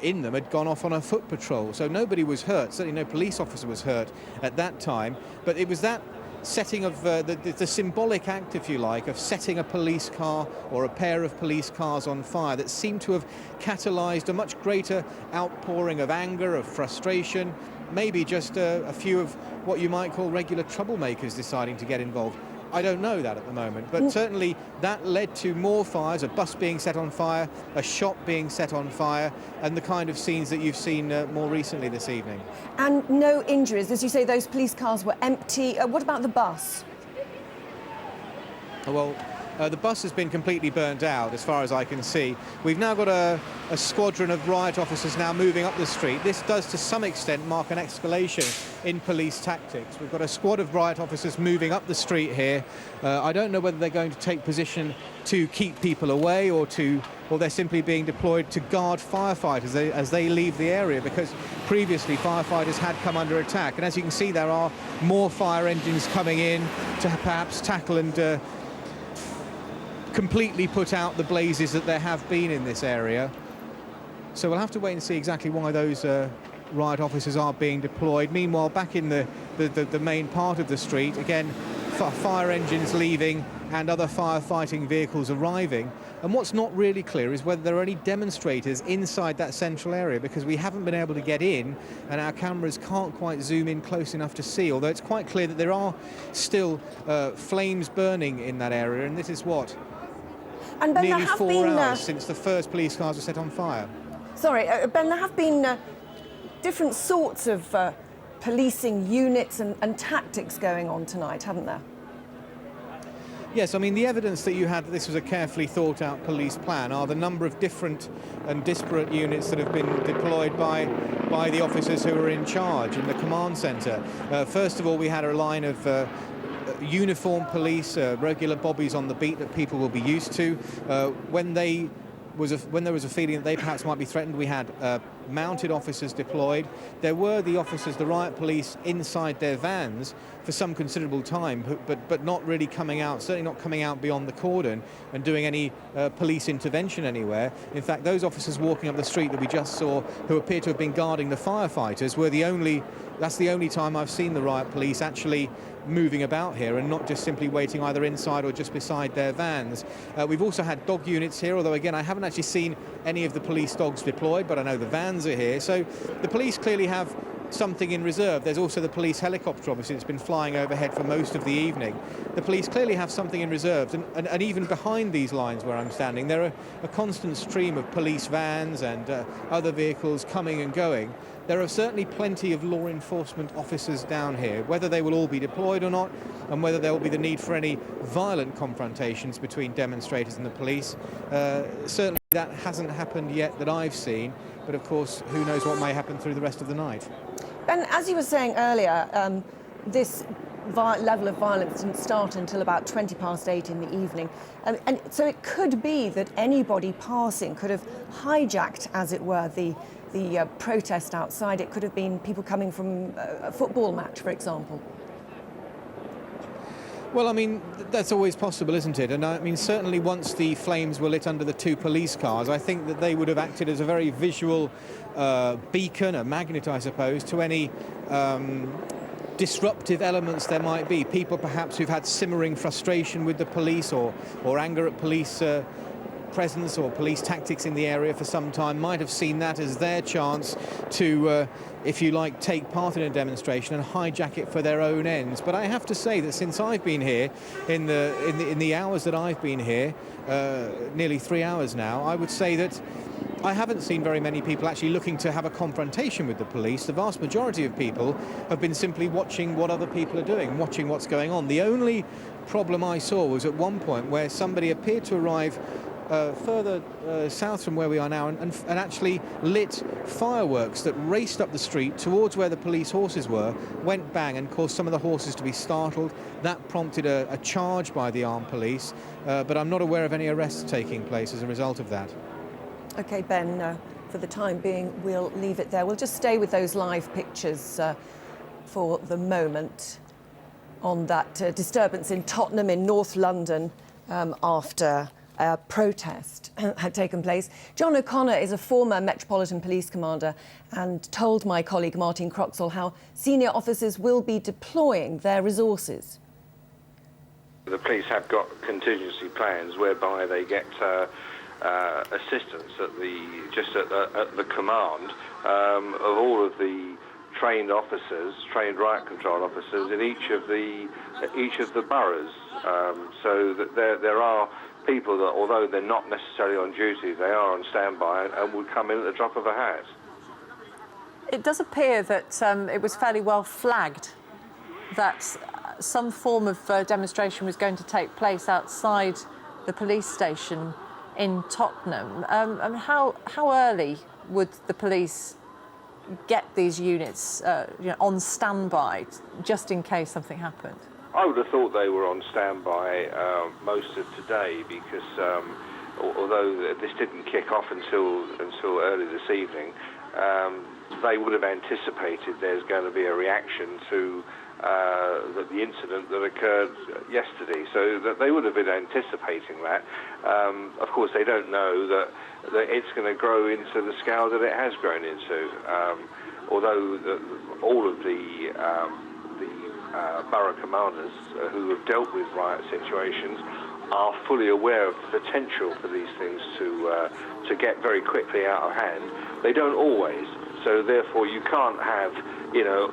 in them had gone off on a foot patrol, so nobody was hurt. Certainly no police officer was hurt at that time. But it was that setting of the symbolic act, if you like, of setting a police car or a pair of police cars on fire that seemed to have catalysed a much greater outpouring of anger, of frustration, maybe just a few of what you might call regular troublemakers deciding to get involved. I don't know that at the moment, but certainly that led to more fires, a bus being set on fire, a shop being set on fire, and the kind of scenes that you've seen more recently this evening. And no injuries. As you say, those police cars were empty. What about the bus? Well, the bus has been completely burnt out, as far as I can see. We've now got a squadron of riot officers now moving up the street. This does, to some extent, mark an escalation in police tactics. We've got a squad of riot officers moving up the street here. I don't know whether they're going to take position to keep people away or they're simply being deployed to guard firefighters as they leave the area, because previously firefighters had come under attack. And as you can see, there are more fire engines coming in to perhaps tackle and completely put out the blazes that there have been in this area. So we'll have to wait and see exactly why those riot officers are being deployed. Meanwhile, back in the main part of the street, again, fire engines leaving and other firefighting vehicles arriving. And what's not really clear is whether there are any demonstrators inside that central area, because we haven't been able to get in and our cameras can't quite zoom in close enough to see, although it's quite clear that there are still flames burning in that area, and this is what? And Ben, nearly there have 4 been, hours since the first police cars were set on fire. Sorry, Ben, there have been different sorts of policing units and tactics going on tonight, haven't there? Yes, I mean, the evidence that you had that this was a carefully thought out police plan are the number of different and disparate units that have been deployed by the officers who are in charge in the command centre. First of all, we had a line of uniformed police, regular bobbies on the beat that people will be used to. When there was a feeling that they perhaps might be threatened, we had mounted officers deployed. There were the officers, the riot police, inside their vans for some considerable time, but not really coming out, certainly not coming out beyond the cordon and doing any police intervention anywhere. In fact, those officers walking up the street that we just saw, who appear to have been guarding the firefighters, that's the only time I've seen the riot police actually moving about here and not just simply waiting either inside or just beside their vans. We've also had dog units here, although again I haven't actually seen any of the police dogs deployed, but I know the vans are here. So the police clearly have something in reserve. There's also the police helicopter, obviously, that's been flying overhead for most of the evening. The police clearly have something in reserve, and even behind these lines where I'm standing, there are a constant stream of police vans and other vehicles coming and going. There are certainly plenty of law enforcement officers down here. Whether they will all be deployed or not, and whether there will be the need for any violent confrontations between demonstrators and the police, certainly that hasn't happened yet that I've seen, but of course who knows what may happen through the rest of the night. Ben, as you were saying earlier, this level of violence didn't start until about 20 past 8 in the evening, and so it could be that anybody passing could have hijacked, as it were, the protest outside. It could have been people coming from a football match, for example. Well, I mean, that's always possible, isn't it? And I mean, certainly once the flames were lit under the 2 police cars, I think that they would have acted as a very visual beacon, a magnet, I suppose, to any disruptive elements there might be. People perhaps who've had simmering frustration with the police or anger at police presence or police tactics in the area for some time might have seen that as their chance to, if you like, take part in a demonstration and hijack it for their own ends. But I have to say that since I've been here, in the hours that I've been here, nearly 3 hours now, I would say that I haven't seen very many people actually looking to have a confrontation with the police. The vast majority of people have been simply watching what other people are doing, watching what's going on. The only problem I saw was at one point where somebody appeared to arrive further south from where we are now and actually lit fireworks that raced up the street towards where the police horses were, went bang and caused some of the horses to be startled. That prompted a charge by the armed police, but I'm not aware of any arrests taking place as a result of that. OK, Ben, for the time being, we'll leave it there. We'll just stay with those live pictures for the moment on that disturbance in Tottenham in North London after a protest had taken place. John O'Connor is a former Metropolitan Police commander and told my colleague Martin Croxall how senior officers will be deploying their resources. The police have got contingency plans whereby they get assistance at the command of all of the trained officers, trained riot control officers in each of the boroughs. So that there are people that, although they're not necessarily on duty, they are on standby and would come in at the drop of a hat. It does appear that it was fairly well flagged that some form of demonstration was going to take place outside the police station in Tottenham. How early would the police get these units on standby just in case something happened? I would have thought they were on standby most of today because although this didn't kick off until early this evening, they would have anticipated there's going to be a reaction to the incident that occurred yesterday. So that they would have been anticipating that. Of course, they don't know that it's going to grow into the scale that it has grown into. Although all of the borough commanders who have dealt with riot situations are fully aware of the potential for these things to get very quickly out of hand. They don't always. So therefore, you can't have,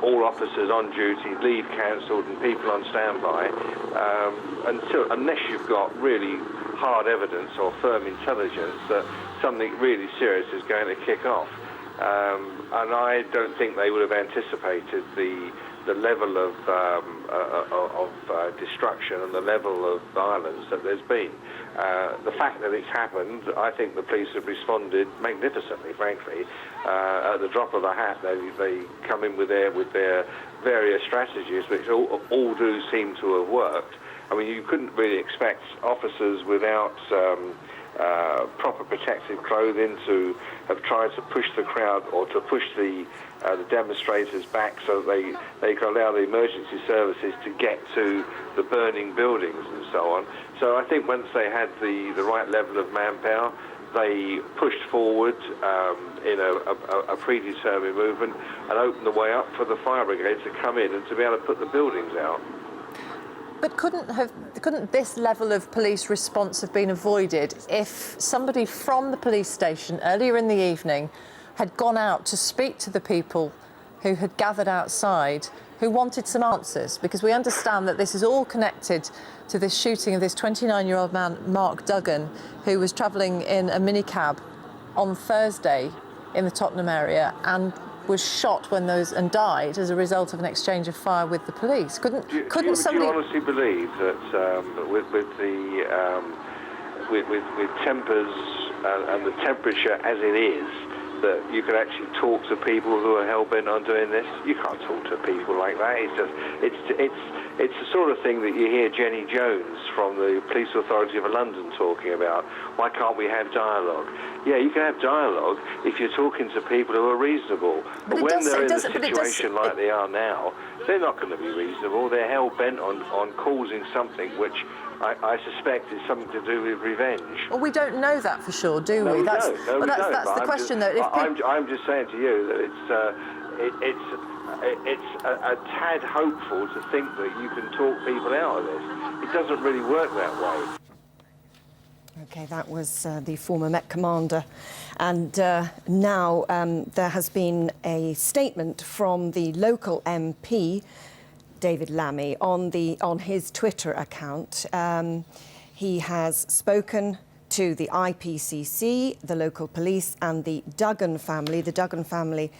all officers on duty, leave cancelled, and people on standby unless you've got really hard evidence or firm intelligence that something really serious is going to kick off. And I don't think they would have anticipated the level of destruction and the level of violence that there's been. The fact that it's happened, I think the police have responded magnificently, frankly. At the drop of a hat, they come in with their various strategies, which all do seem to have worked. I mean, you couldn't really expect officers without proper protective clothing to have tried to push the crowd or to push the demonstrators back so that they could allow the emergency services to get to the burning buildings and so on. So I think once they had the right level of manpower, they pushed forward in a predetermined movement and opened the way up for the fire brigade to come in and to be able to put the buildings out. But couldn't this level of police response have been avoided if somebody from the police station earlier in the evening had gone out to speak to the people who had gathered outside, who wanted some answers? Because we understand that this is all connected to this shooting of this 29-year-old man, Mark Duggan, who was travelling in a minicab on Thursday in the Tottenham area and was shot and died as a result of an exchange of fire with the police. Couldn't somebody? Do you honestly believe that with tempers and the temperature as it is, that you could actually talk to people who are hell-bent on doing this? You can't talk to people like that. It's the sort of thing that you hear Jenny Jones from the Police Authority of London talking about. Why can't we have dialogue? Yeah, you can have dialogue if you're talking to people who are reasonable. But when they're in a situation like they are now, they're not going to be reasonable. They're hell-bent on causing something which I suspect is something to do with revenge. Well, we don't know that for sure, do we? That's the question, though. I'm just saying to you that it's a tad hopeful to think that you can talk people out of this. It doesn't really work that way. OK, that was the former Met commander. And now there has been a statement from the local MP, David Lammy, on his Twitter account. He has spoken to the IPCC, the local police and the Duggan family. The Duggan family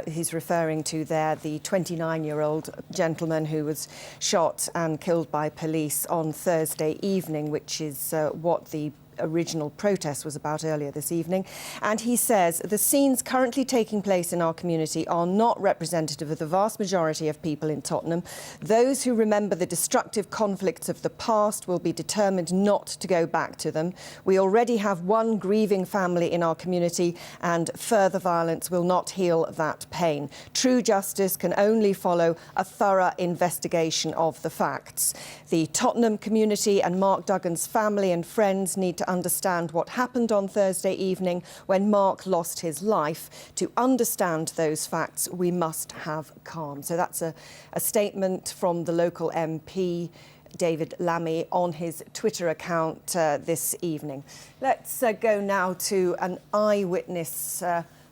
he's referring to there, the 29-year-old gentleman who was shot and killed by police on Thursday evening, which is what the original protest was about earlier this evening. And he says the scenes currently taking place in our community are not representative of the vast majority of people in Tottenham. Those who remember the destructive conflicts of the past will be determined not to go back to them. We already have one grieving family in our community, and further violence will not heal that pain. True justice can only follow a thorough investigation of the facts. The Tottenham community and Mark Duggan's family and friends need to understand what happened on Thursday evening when Mark lost his life. To understand those facts, we must have calm. So that's a statement from the local MP, David Lammy, on his Twitter account this evening. Let's go now to an eyewitness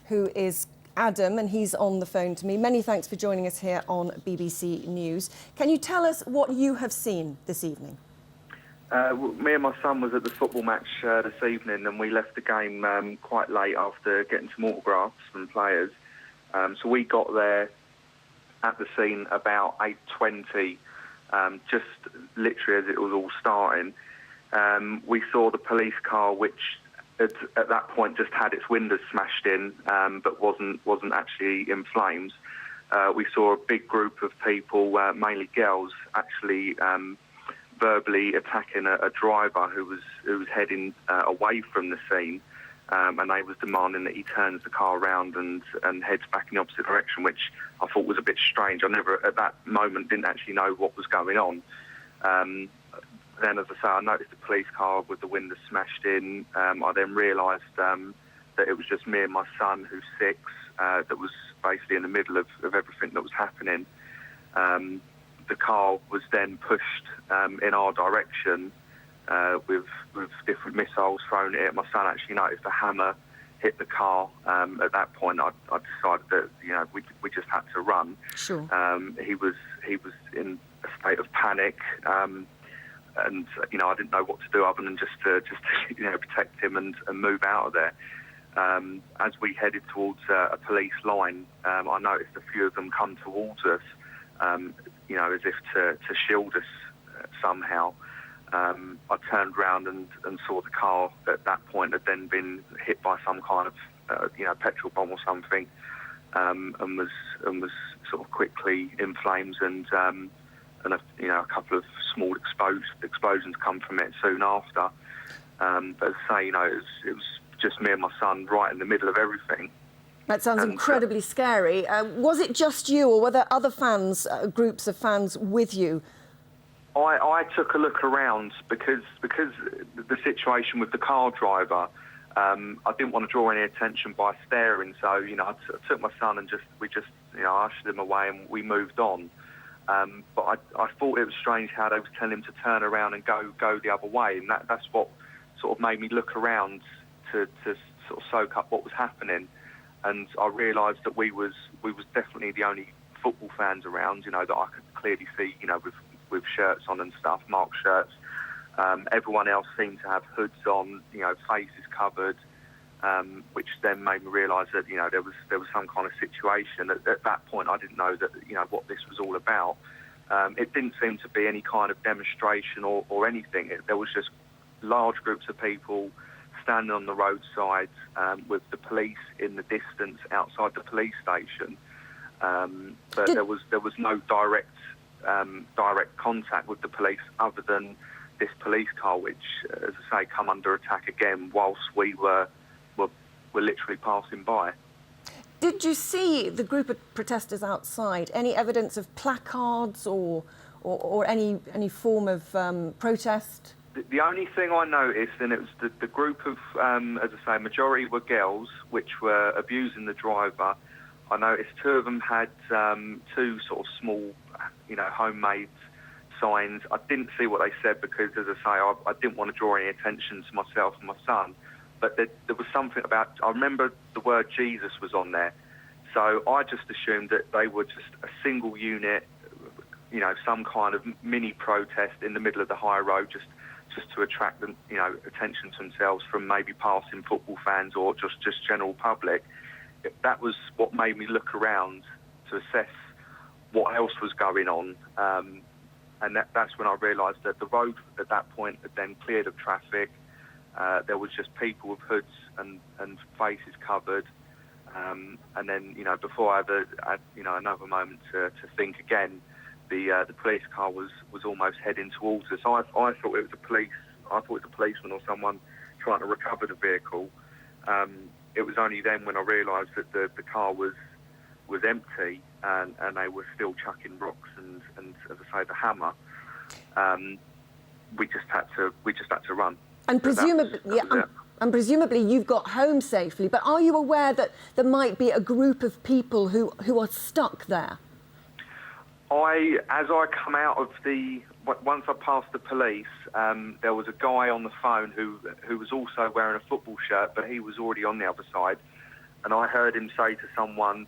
who is Adam, and he's on the phone to me. Many thanks for joining us here on BBC News. Can you tell us what you have seen this evening? Me and my son was at the football match this evening, and we left the game quite late after getting some autographs from players. So we got there at the scene about 8:20, just literally as it was all starting. We saw the police car, which at that point just had its windows smashed in, but wasn't actually in flames. We saw a big group of people, mainly girls, actually verbally attacking a driver who was heading away from the scene, and they was demanding that he turns the car around and heads back in the opposite direction, which I thought was a bit strange. I never, at that moment, didn't actually know what was going on. Then, as I say, I noticed the police car with the windows smashed in. I then realised that it was just me and my son, who's 6, that was basically in the middle of everything that was happening. The car was then pushed in our direction, with different missiles thrown at it. My son actually noticed a hammer hit the car. At that point, I decided that we just had to run. Sure. He was in a state of panic, and I didn't know what to do other than just to protect him and move out of there. As we headed towards a police line, I noticed a few of them come towards us, as if to shield us somehow. I turned round and saw the car at that point had then been hit by some kind of petrol bomb or something, and was sort of quickly in flames, and a couple of small explosions come from it soon after. But as I say, it was just me and my son right in the middle of everything. That sounds incredibly scary. Was it just you, or were there other fans, groups of fans with you? I took a look around because the situation with the car driver, I didn't want to draw any attention by staring. So I took my son and we just ushered him away and we moved on. But I thought it was strange how they was telling him to turn around and go the other way, and that's what sort of made me look around to sort of soak up what was happening. And I realised that we was definitely the only football fans around, that I could clearly see, with shirts on and stuff, marked shirts. Everyone else seemed to have hoods on, faces covered, which then made me realise that, there was some kind of situation. At that point, I didn't know that, what this was all about. It didn't seem to be any kind of demonstration or anything. There was just large groups of people standing on the roadside with the police in the distance outside the police station. But there was no direct contact with the police other than this police car, which, as I say, come under attack again whilst we were literally passing by. Did you see the group of protesters outside? Any evidence of placards or any form of protest? The only thing I noticed, and it was the group of, as I say, majority were girls, which were abusing the driver. I noticed two of them had two sort of small, homemade signs. I didn't see what they said because, as I say, I didn't want to draw any attention to myself and my son. But there was something about, I remember the word Jesus was on there. So I just assumed that they were just a single unit, some kind of mini protest in the middle of the high road, just to attract them, attention to themselves from maybe passing football fans or just general public. That was what made me look around to assess what else was going on. And that's when I realised that the road at that point had then cleared of traffic. There was just people with hoods and faces covered. And then, before I had another moment to think again, the police car was almost heading towards us. I thought it was a policeman or someone trying to recover the vehicle. It was only then when I realised that the car was empty and they were still chucking rocks and as I say, the hammer. We just had to run. And presumably you've got home safely. But are you aware that there might be a group of people who are stuck there? As I come out of once I passed the police, there was a guy on the phone who was also wearing a football shirt, but he was already on the other side. And I heard him say to someone,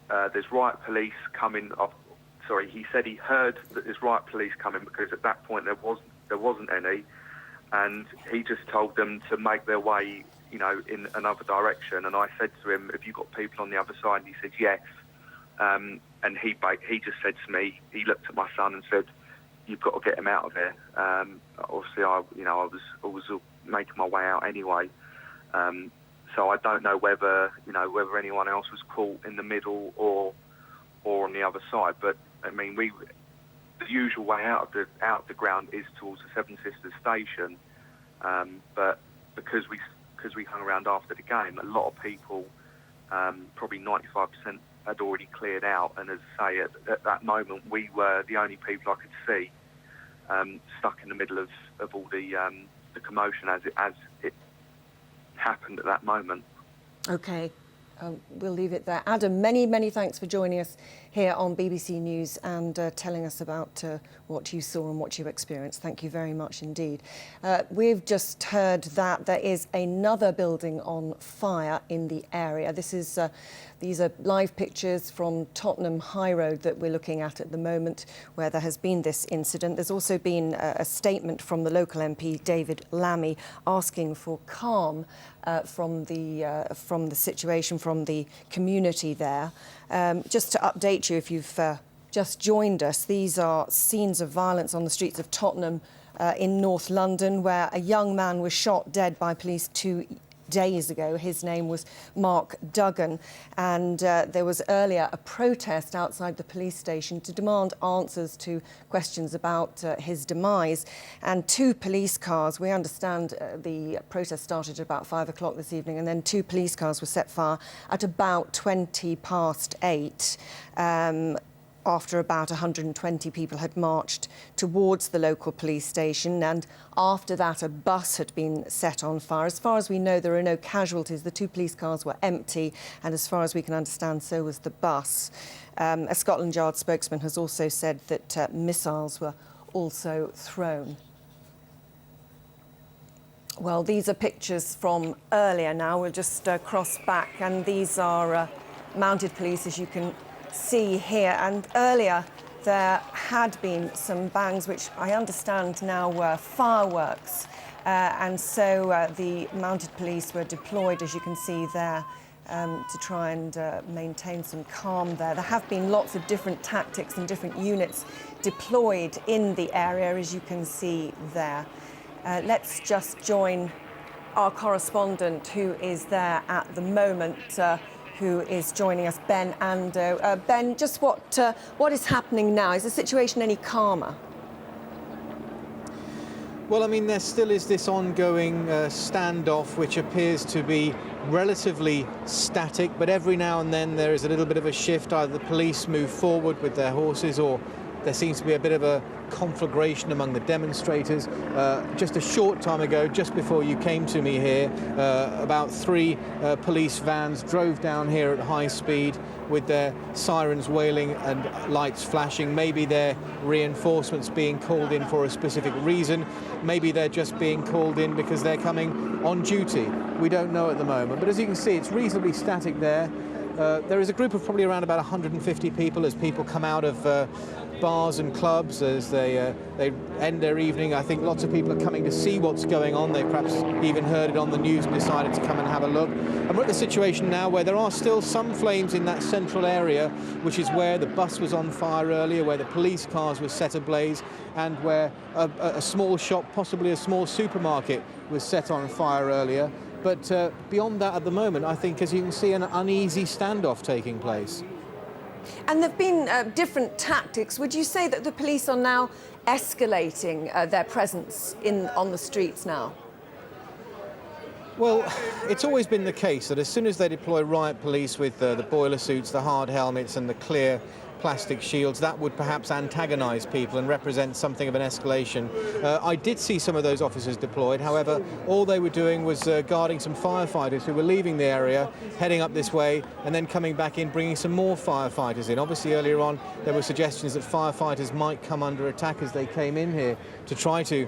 there's riot police coming. He said he heard that there's riot police coming because at that point there wasn't any. And he just told them to make their way, in another direction. And I said to him, have you got people on the other side? And he said, yes. And he just said to me, he looked at my son and said, you've got to get him out of here. Obviously, I was making my way out anyway. So I don't know whether anyone else was caught in the middle or on the other side. But I mean, the usual way out of the ground is towards the Seven Sisters station. But because we hung around after the game, a lot of people, probably 95%, had already cleared out. And as I say, at that moment, we were the only people I could see stuck in the middle of all the commotion as it happened at that moment. Okay. We'll leave it there. Adam, many, many thanks for joining us here on BBC News and telling us about what you saw and what you experienced. Thank you very much indeed. We've just heard that there is another building on fire in the area. These are live pictures from Tottenham High Road that we're looking at the moment, where there has been this incident. There's also been a statement from the local MP, David Lammy, asking for calm from the situation, from the community there. Just to update you, if you've just joined us, these are scenes of violence on the streets of Tottenham in North London, where a young man was shot dead by police 2 days ago. His name was Mark Duggan, and there was earlier a protest outside the police station to demand answers to questions about his demise. And 2 police cars, we understand the protest started at about 5 o'clock this evening, and then 2 police cars were set fire at about 8:20 after about 120 people had marched towards the local police station, and after that a bus had been set on fire. As far as we know, there are no casualties. The 2 police cars were empty, and as far as we can understand, so was the bus. A Scotland Yard spokesman has also said that missiles were also thrown. Well, these are pictures from earlier now. We'll just cross back, and these are mounted police, as you can see here. And earlier there had been some bangs, which I understand now were fireworks, and so the mounted police were deployed, as you can see there, to try and maintain some calm there. There have been lots of different tactics and different units deployed in the area, as you can see there. Let's just join our correspondent who is there at the moment, who is joining us, Ben Ando. Ben, just what is happening now? Is the situation any calmer? Well, I mean, there still is this ongoing standoff, which appears to be relatively static, but every now and then there is a little bit of a shift. Either the police move forward with their horses, or there seems to be a bit of a conflagration among the demonstrators. Just a short time ago, just before you came to me here, about 3 police vans drove down here at high speed with their sirens wailing and lights flashing. Maybe they're reinforcements being called in for a specific reason. Maybe they're just being called in because they're coming on duty. We don't know at the moment. But as you can see, it's reasonably static there. There is a group of probably around about 150 people as people come out of bars and clubs as they end their evening. I think lots of people are coming to see what's going on. They perhaps even heard it on the news and decided to come and have a look. And we're at the situation now where there are still some flames in that central area, which is where the bus was on fire earlier, where the police cars were set ablaze, and where a small shop, possibly a small supermarket, was set on fire earlier. But beyond that at the moment, I think, as you can see, an uneasy standoff taking place. And there have been different tactics. Would you say that the police are now escalating their presence on the streets now? Well, it's always been the case that as soon as they deploy riot police with the boiler suits, the hard helmets and the clear plastic shields, that would perhaps antagonise people and represent something of an escalation. I did see some of those officers deployed. However, all they were doing was guarding some firefighters who were leaving the area, heading up this way, and then coming back in, bringing some more firefighters in. Obviously, earlier on, there were suggestions that firefighters might come under attack as they came in here to try to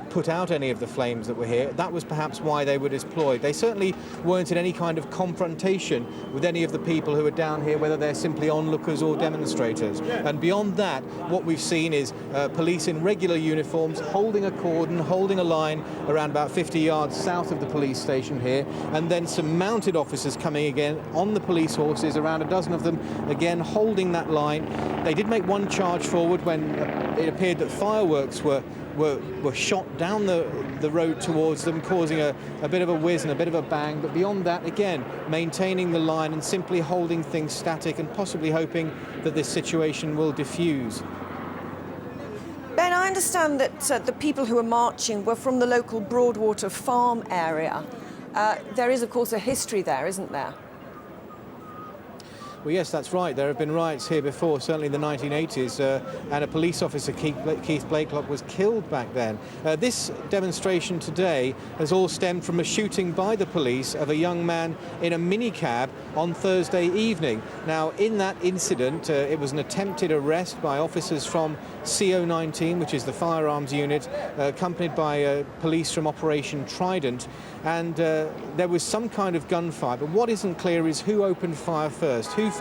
put out any of the flames that were here. That was perhaps why they were deployed. They certainly weren't in any kind of confrontation with any of the people who are down here, whether they're simply onlookers or demonstrators. And beyond that, what we've seen is police in regular uniforms holding a cordon, holding a line around about 50 yards south of the police station here, and then some mounted officers coming again on the police horses, around a dozen of them, again holding that line. They did make one charge forward when it appeared that fireworks were shot down the road towards them, causing a bit of a whiz and a bit of a bang. But beyond that, again, maintaining the line and simply holding things static and possibly hoping that this situation will diffuse. Ben, I understand that the people who are marching were from the local Broadwater farm area. There is, of course, a history there, isn't there? Well, yes, that's right. There have been riots here before, certainly in the 1980s, and a police officer, Keith Blakelock, was killed back then. This demonstration today has all stemmed from a shooting by the police of a young man in a minicab on Thursday evening. Now, in that incident, it was an attempted arrest by officers from CO19, which is the firearms unit, accompanied by police from Operation Trident, and there was some kind of gunfire. But what isn't clear is who opened fire first, who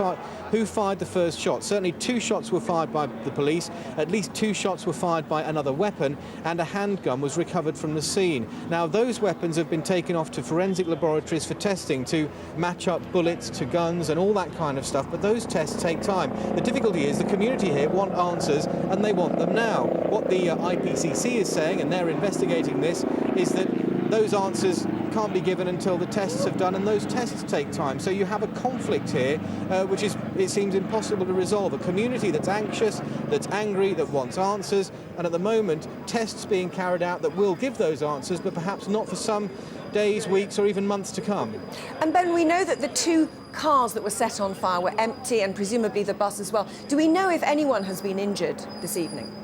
fired the first shot. Certainly 2 shots were fired by the police, at least 2 shots were fired by another weapon, and a handgun was recovered from the scene. Now, those weapons have been taken off to forensic laboratories for testing to match up bullets to guns and all that kind of stuff, but those tests take time. The difficulty is the community here want answers, and they want them now. What the IPCC is saying, and they're investigating this, is that those answers can't be given until the tests have done, and those tests take time. So you have a conflict here, which is, it seems, impossible to resolve. A community that's anxious, that's angry, that wants answers, and at the moment, tests being carried out that will give those answers, but perhaps not for some days, weeks, or even months to come. And Ben, we know that the 2 cars that were set on fire were empty, and presumably the bus as well. Do we know if anyone has been injured this evening?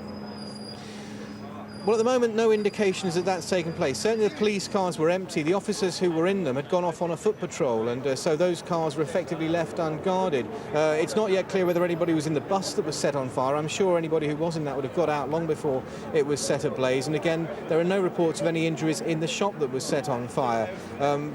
Well, at the moment, no indications that that's taken place. Certainly the police cars were empty. The officers who were in them had gone off on a foot patrol, and so those cars were effectively left unguarded. It's not yet clear whether anybody was in the bus that was set on fire. I'm sure anybody who was in that would have got out long before it was set ablaze. And again, there are no reports of any injuries in the shop that was set on fire.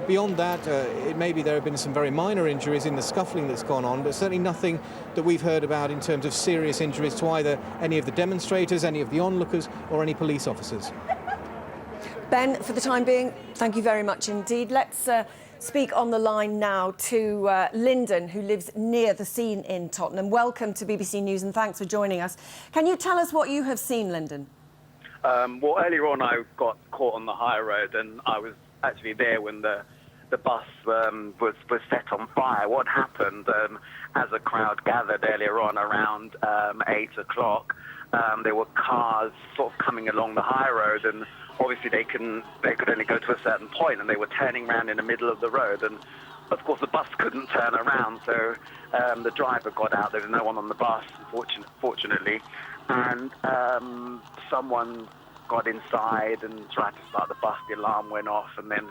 Beyond that, it may be there have been some very minor injuries in the scuffling that's gone on, but certainly nothing that we've heard about in terms of serious injuries to either any of the demonstrators, any of the onlookers, or any police officers. Ben, for the time being, thank you very much indeed. Let's speak on the line now to Lyndon, who lives near the scene in Tottenham. Welcome to BBC News and thanks for joining us. Can you tell us what you have seen, Lyndon? Well, earlier on I got caught on the high road, and I was actually there when the bus was set on fire. What happened, as a crowd gathered earlier on around 8 o'clock, there were cars sort of coming along the high road, and obviously they could only go to a certain point, and they were turning around in the middle of the road, and of course the bus couldn't turn around, so the driver got out. There was no one on the bus, fortunately, and someone got inside and tried to start the bus. The alarm went off, and then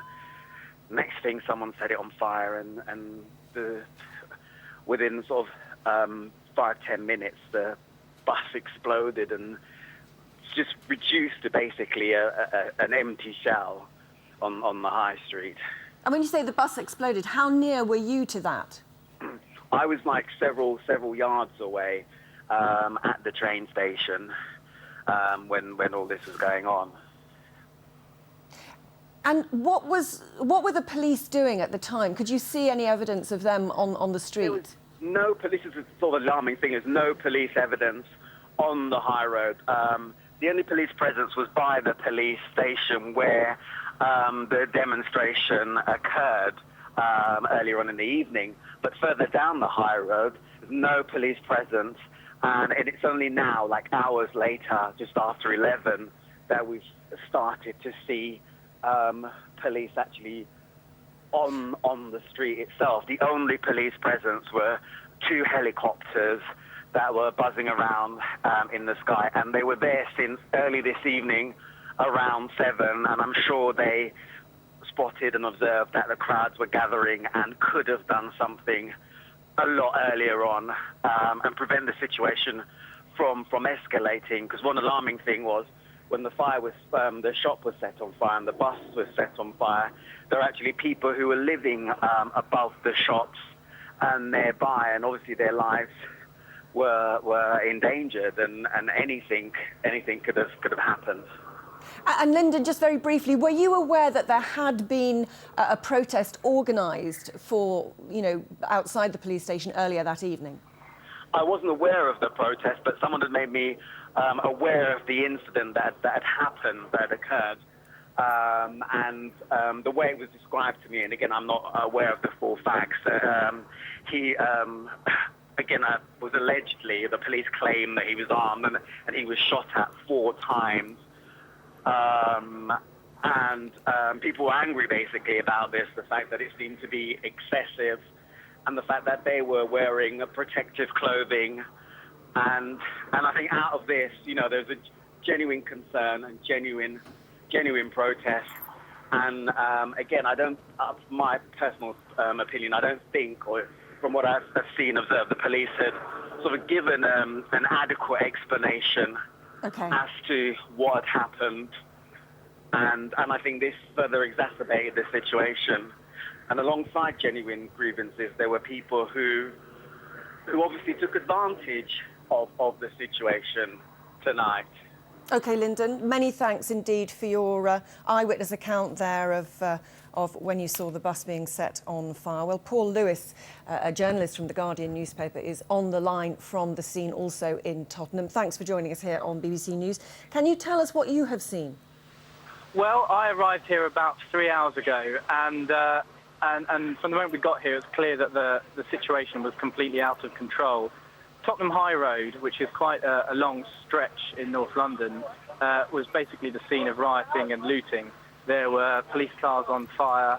next thing someone set it on fire, and within sort of 5-10 minutes the bus exploded and just reduced to basically an empty shell on the high street. And when you say the bus exploded, how near were you to that? I was like several yards away at the train station when all this was going on. And what were the police doing at the time? Could you see any evidence of them on the street? No police. This is the sort of alarming thing, is no police evidence on the high road. The only police presence was by the police station where the demonstration occurred earlier on in the evening. But further down the high road, there's no police presence. And it's only now, like hours later, just after 11, that we've started to see police actually on the street itself. The only police presence were 2 helicopters that were buzzing around in the sky, and they were there since early this evening around 7, and I'm sure they spotted and observed that the crowds were gathering and could have done something a lot earlier on and prevent the situation from escalating. Because one alarming thing was when the shop was set on fire and the bus was set on fire, there are actually people who were living above the shops and nearby, and obviously their lives were endangered, and anything could have happened. And Lyndon, just very briefly, were you aware that there had been a protest organised for, outside the police station earlier that evening? I wasn't aware of the protest, but someone had made me aware of the incident that had happened, that occurred. And the way it was described to me, and again, I'm not aware of the full facts, he, again, was allegedly, the police claim that he was armed and he was shot at 4 times. And people were angry, basically, about this, the fact that it seemed to be excessive and the fact that they were wearing protective clothing. And I think out of this, there's a genuine concern and genuine protest. And again, my personal opinion, I don't think, or from what I've seen, observed, the police had sort of given an adequate explanation as to what had happened. And I think this further exacerbated the situation. And alongside genuine grievances, there were people who obviously took advantage of the situation tonight. OK, Lyndon, many thanks indeed for your eyewitness account there of when you saw the bus being set on fire. Well, Paul Lewis, a journalist from The Guardian newspaper, is on the line from the scene also in Tottenham. Thanks for joining us here on BBC News. Can you tell us what you have seen? Well, I arrived here about 3 hours ago, and from the moment we got here, it's clear that the situation was completely out of control. Tottenham High Road, which is quite a long stretch in North London, was basically the scene of rioting and looting. There were police cars on fire,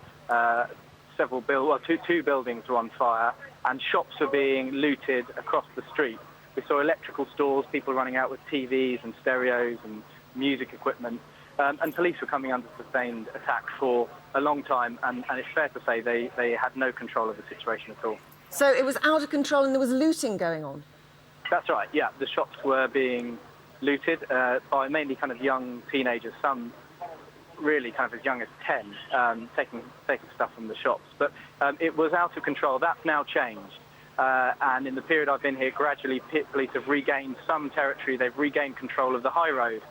two buildings were on fire, and shops were being looted across the street. We saw electrical stores, people running out with TVs and stereos and music equipment, and police were coming under sustained attack for a long time, and it's fair to say they had no control of the situation at all. So it was out of control and there was looting going on? That's right, yeah. The shops were being looted by mainly kind of young teenagers, some really kind of as young as 10, taking stuff from the shops. But it was out of control. That's now changed. And in the period I've been here, gradually police have regained some territory. They've regained control of the high road.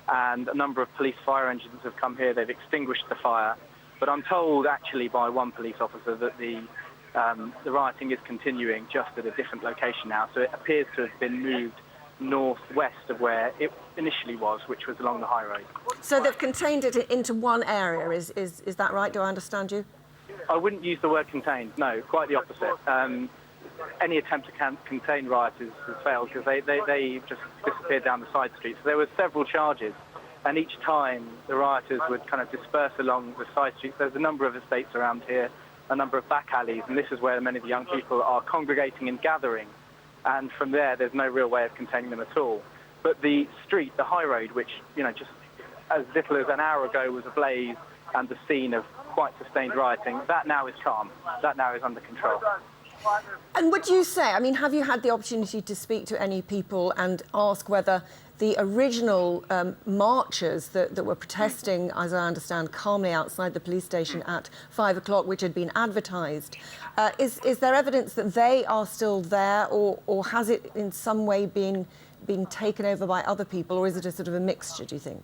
And a number of police fire engines have come here. They've extinguished the fire. But I'm told, actually, by one police officer that the rioting is continuing just at a different location now. So it appears to have been moved northwest of where it initially was, which was along the high road. So they've contained it into one area, is that right? Do I understand you? I wouldn't use the word contained, no, quite the opposite. Any attempt to contain rioters has failed because they just disappeared down the side streets. So there were several charges, and each time the rioters would kind of disperse along the side streets. There's a number of estates around here, a number of back alleys, and this is where many of the young people are congregating and gathering. And from there's no real way of containing them at all. But the street, the high road, which, just as little as an hour ago was ablaze and the scene of quite sustained rioting, that now is calm. That now is under control. And would you say, have you had the opportunity to speak to any people and ask whether the original marchers that were protesting, as I understand, calmly outside the police station at 5 o'clock, which had been advertised, is there evidence that they are still there, or has it in some way been taken over by other people, or is it a sort of a mixture, do you think?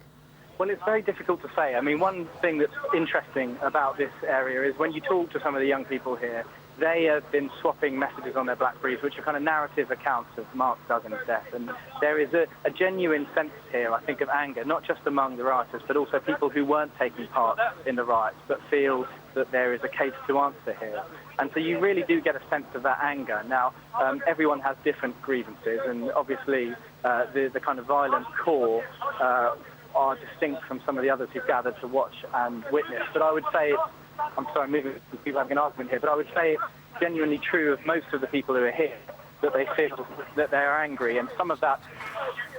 Well, it's very difficult to say. One thing that's interesting about this area is when you talk to some of the young people here, they have been swapping messages on their BlackBerries, which are kind of narrative accounts of Mark Duggan's death. And there is a genuine sense here, I think, of anger, not just among the rioters, but also people who weren't taking part in the riots, but feel that there is a case to answer here. And so you really do get a sense of that anger. Now, everyone has different grievances, and obviously the kind of violent core are distinct from some of the others who've gathered to watch and witness. But I would say I'm sorry, maybe people having an argument here, but I would say it's genuinely true of most of the people who are here, that they feel that they are angry. And some of that,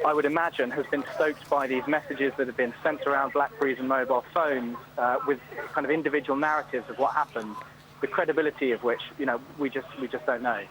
I would imagine, has been stoked by these messages that have been sent around BlackBerries and mobile phones with kind of individual narratives of what happened, the credibility of which, we just don't know.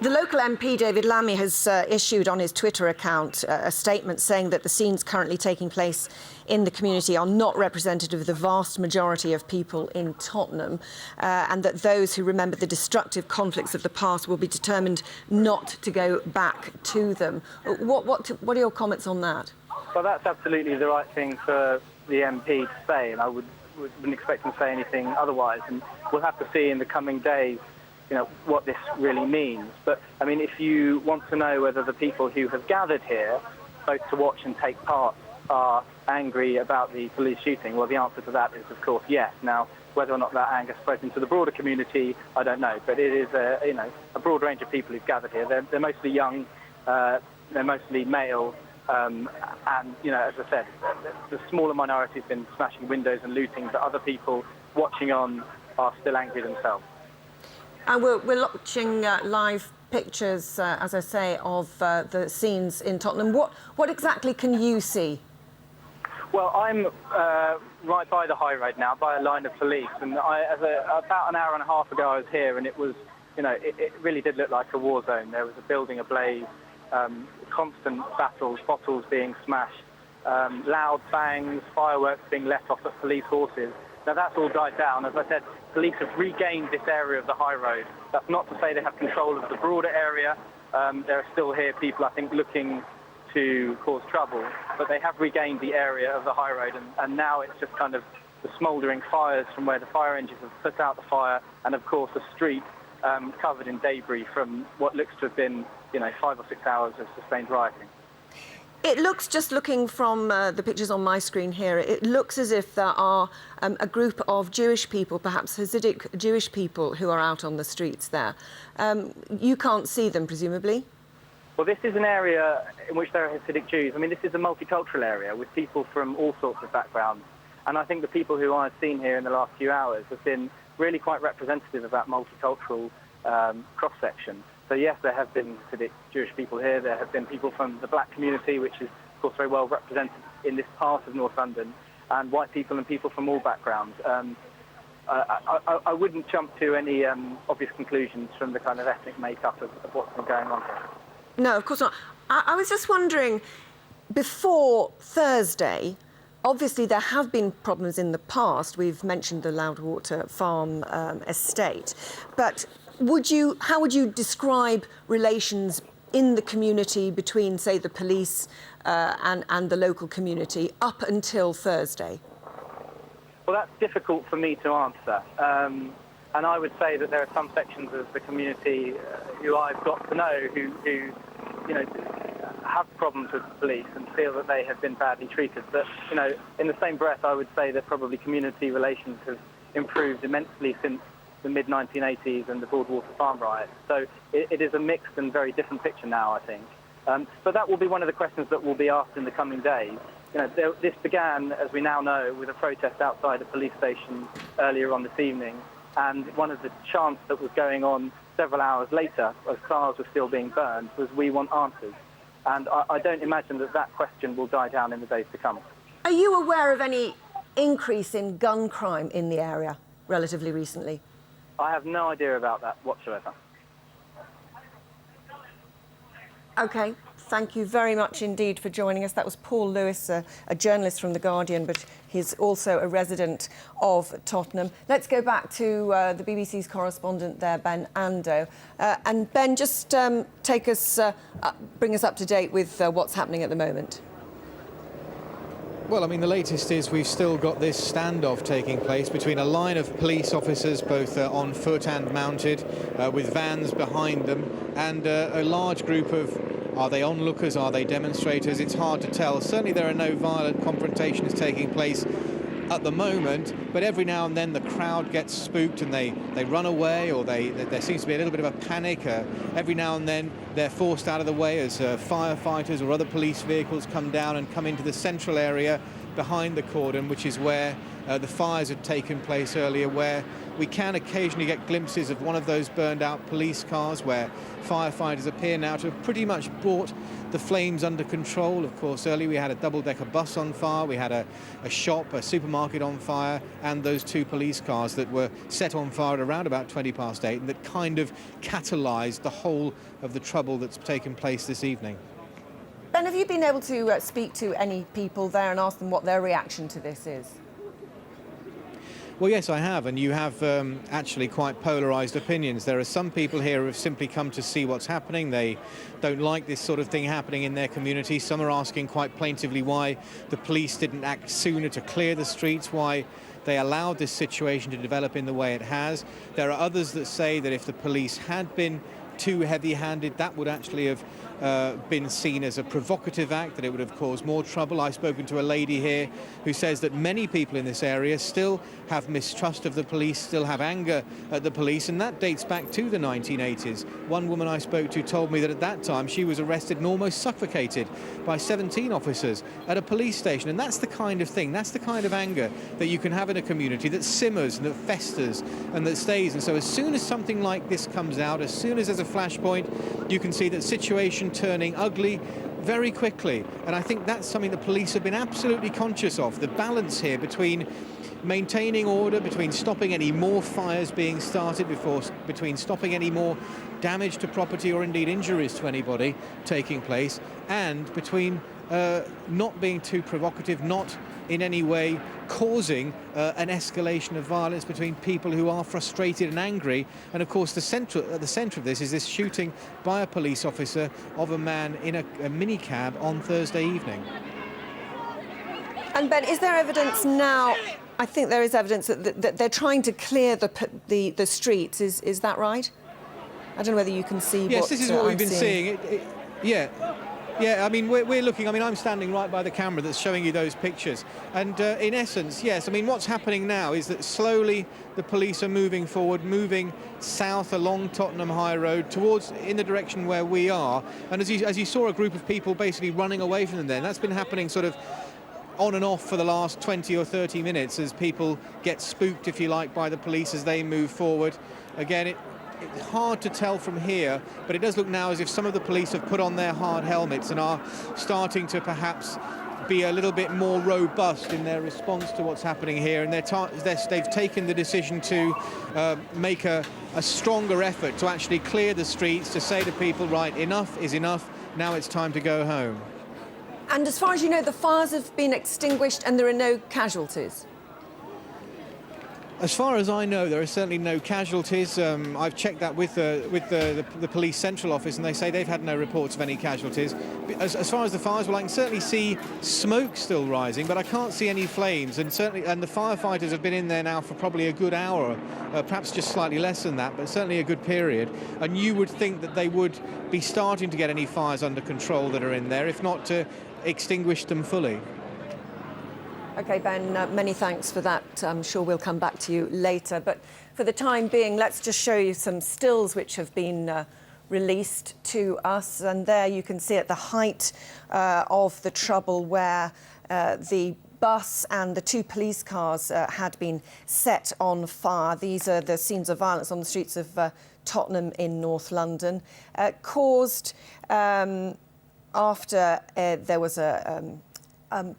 The local MP, David Lammy, has issued on his Twitter account a statement saying that the scenes currently taking place in the community are not representative of the vast majority of people in Tottenham, and that those who remember the destructive conflicts of the past will be determined not to go back to them. What are your comments on that? Well, that's absolutely the right thing for the MP to say, and I wouldn't expect him to say anything otherwise. And we'll have to see in the coming days what this really means. But, if you want to know whether the people who have gathered here, both to watch and take part, are angry about the police shooting, well, the answer to that is, of course, yes. Now, whether or not that anger spreads into the broader community, I don't know. But it is, a broad range of people who've gathered here. They're mostly young, they're mostly male, and, as I said, the smaller minority has been smashing windows and looting, but other people watching on are still angry themselves. And we're watching live pictures, as I say, of the scenes in Tottenham. What exactly can you see? Well, I'm right by the high road now, by a line of police, and about an hour and a half ago I was here, and it was, it really did look like a war zone. There was a building ablaze, constant battles, bottles being smashed, loud bangs, fireworks being let off at police horses. Now that's all died down. As I said, police have regained this area of the high road. That's not to say they have control of the broader area. There are still here people, I think, looking to cause trouble, but they have regained the area of the high road, and now it's just kind of the smouldering fires from where the fire engines have put out the fire, and of course a street covered in debris from what looks to have been 5 or 6 hours of sustained rioting. It looks, just looking from the pictures on my screen here, it looks as if there are a group of Jewish people, perhaps Hasidic Jewish people, who are out on the streets there. You can't see them, presumably? Well, this is an area in which there are Hasidic Jews. I mean, this is a multicultural area with people from all sorts of backgrounds. And I think the people who I've seen here in the last few hours have been really quite representative of that multicultural cross-section. So yes, there have been Hasidic Jewish people here. There have been people from the black community, which is, of course, very well represented in this part of North London, and white people and people from all backgrounds. I wouldn't jump to any obvious conclusions from the kind of ethnic makeup of what's been going on here. No, of course not. I was just wondering, before Thursday, obviously there have been problems in the past. We've mentioned the Loudwater Farm estate. But how would you describe relations in the community between, say, the police and the local community up until Thursday? Well, that's difficult for me to answer. And I would say that there are some sections of the community who I've got to know who have problems with the police and feel that they have been badly treated. But, in the same breath, I would say that probably community relations have improved immensely since the mid-1980s and the Broadwater Farm riots. So it is a mixed and very different picture now, I think. But that will be one of the questions that will be asked in the coming days. This began, as we now know, with a protest outside a police station earlier on this evening. And one of the chants that was going on several hours later, as cars were still being burned, was "We want answers." And I don't imagine that question will die down in the days to come. Are you aware of any increase in gun crime in the area relatively recently? I have no idea about that whatsoever. OK. Thank you very much indeed for joining us. That was Paul Lewis, a journalist from The Guardian, but he's also a resident of Tottenham. Let's go back to the BBC's correspondent there, Ben Ando. And Ben, just bring us up to date with what's happening at the moment. Well, I mean, the latest is we've still got this standoff taking place between a line of police officers, both on foot and mounted, with vans behind them, and a large group of, are they onlookers, are they demonstrators? It's hard to tell. Certainly there are no violent confrontations taking place at the moment, but every now and then the crowd gets spooked and they run away, or there seems to be a little bit of a panic. Every now and then they're forced out of the way as firefighters or other police vehicles come down and come into the central area behind the cordon, which is where the fires had taken place earlier, where we can occasionally get glimpses of one of those burned out police cars where firefighters appear now to have pretty much brought the flames under control. Of course, earlier we had a double-decker bus on fire, we had a shop, a supermarket on fire, and those two police cars that were set on fire at around about 8:20, and that kind of catalysed the whole of the trouble that's taken place this evening. Ben, have you been able to speak to any people there and ask them what their reaction to this is? Well, yes, I have, and you have actually quite polarised opinions. There are some people here who have simply come to see what's happening. They don't like this sort of thing happening in their community. Some are asking quite plaintively why the police didn't act sooner to clear the streets, why they allowed this situation to develop in the way it has. There are others that say that if the police had been too heavy-handed, that would actually have been seen as a provocative act, that it would have caused more trouble. I've spoken to a lady here who says that many people in this area still have mistrust of the police, still have anger at the police, and that dates back to the 1980s. One woman I spoke to told me that at that time she was arrested and almost suffocated by 17 officers at a police station, and that's the kind of thing, that's the kind of anger that you can have in a community that simmers and that festers and that stays. And so as soon as something like this comes out, as soon as there's a flashpoint, you can see that situation turning ugly very quickly. And I think that's something the police have been absolutely conscious of, the balance here between maintaining order, between stopping any more fires being started, between stopping any more damage to property or indeed injuries to anybody taking place, and between not being too provocative, not in any way causing an escalation of violence between people who are frustrated and angry. And of course at the centre of this is this shooting by a police officer of a man in a minicab on Thursday evening. And Ben, is there evidence now? I think there is evidence that they're trying to clear the streets. Is that right? I don't know whether you can see. Yes, this is what we've been seeing. Yeah, I mean, we're looking, I mean, I'm standing right by the camera that's showing you those pictures. And in essence, yes, I mean, what's happening now is that slowly the police are moving forward, moving south along Tottenham High Road in the direction where we are. And as you saw a group of people basically running away from them then, that's been happening sort of on and off for the last 20 or 30 minutes as people get spooked, if you like, by the police as they move forward. Again, it's hard to tell from here, but it does look now as if some of the police have put on their hard helmets and are starting to perhaps be a little bit more robust in their response to what's happening here. And they've taken the decision to make a stronger effort to actually clear the streets, to say to people, right, enough is enough, now it's time to go home. And as far as you know, the fires have been extinguished and there are no casualties? As far as I know, there are certainly no casualties. I've checked that with the police central office, and they say they've had no reports of any casualties. As far as the fires, well, I can certainly see smoke still rising, but I can't see any flames. And the firefighters have been in there now for probably a good hour, perhaps just slightly less than that, but certainly a good period. And you would think that they would be starting to get any fires under control that are in there, if not to extinguish them fully. OK, Ben, many thanks for that. I'm sure we'll come back to you later. But for the time being, let's just show you some stills which have been released to us. And there you can see at the height of the trouble where the bus and the two police cars had been set on fire. These are the scenes of violence on the streets of Tottenham in North London, caused after there was a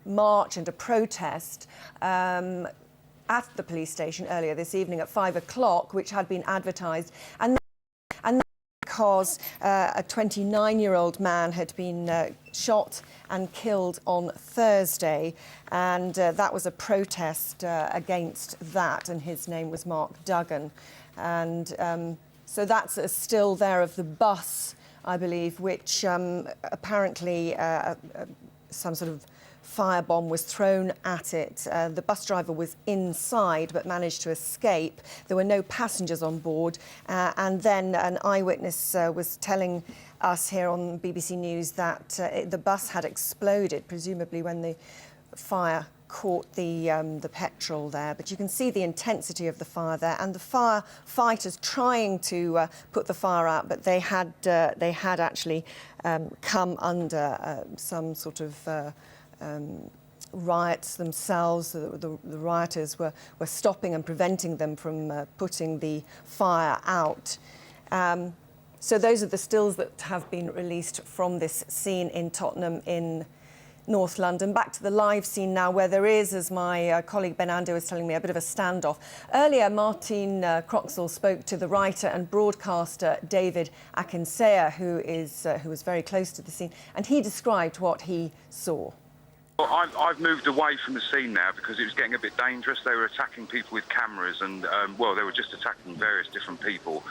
march and a protest at the police station earlier this evening at 5 o'clock, which had been advertised. And that because a 29-year-old man had been shot and killed on Thursday. And that was a protest against that. And his name was Mark Duggan. And so that's a still there of the bus, I believe, which apparently some sort of firebomb was thrown at it. The bus driver was inside but managed to escape. There were no passengers on board. And then an eyewitness was telling us here on BBC News that the bus had exploded, presumably when the fire caught the petrol there. But you can see the intensity of the fire there, and the firefighters trying to put the fire out, but they had actually come under some sort of riots themselves. The rioters were stopping and preventing them from putting the fire out. So those are the stills that have been released from this scene in Tottenham in North London. Back to the live scene now, where there is, as my colleague Ben Ando was telling me, a bit of a standoff. Earlier, Martin Croxall spoke to the writer and broadcaster David Akinsanya, who was very close to the scene, and he described what he saw. Well, I've moved away from the scene now because it was getting a bit dangerous. They were attacking people with cameras and, well, they were just attacking various different people.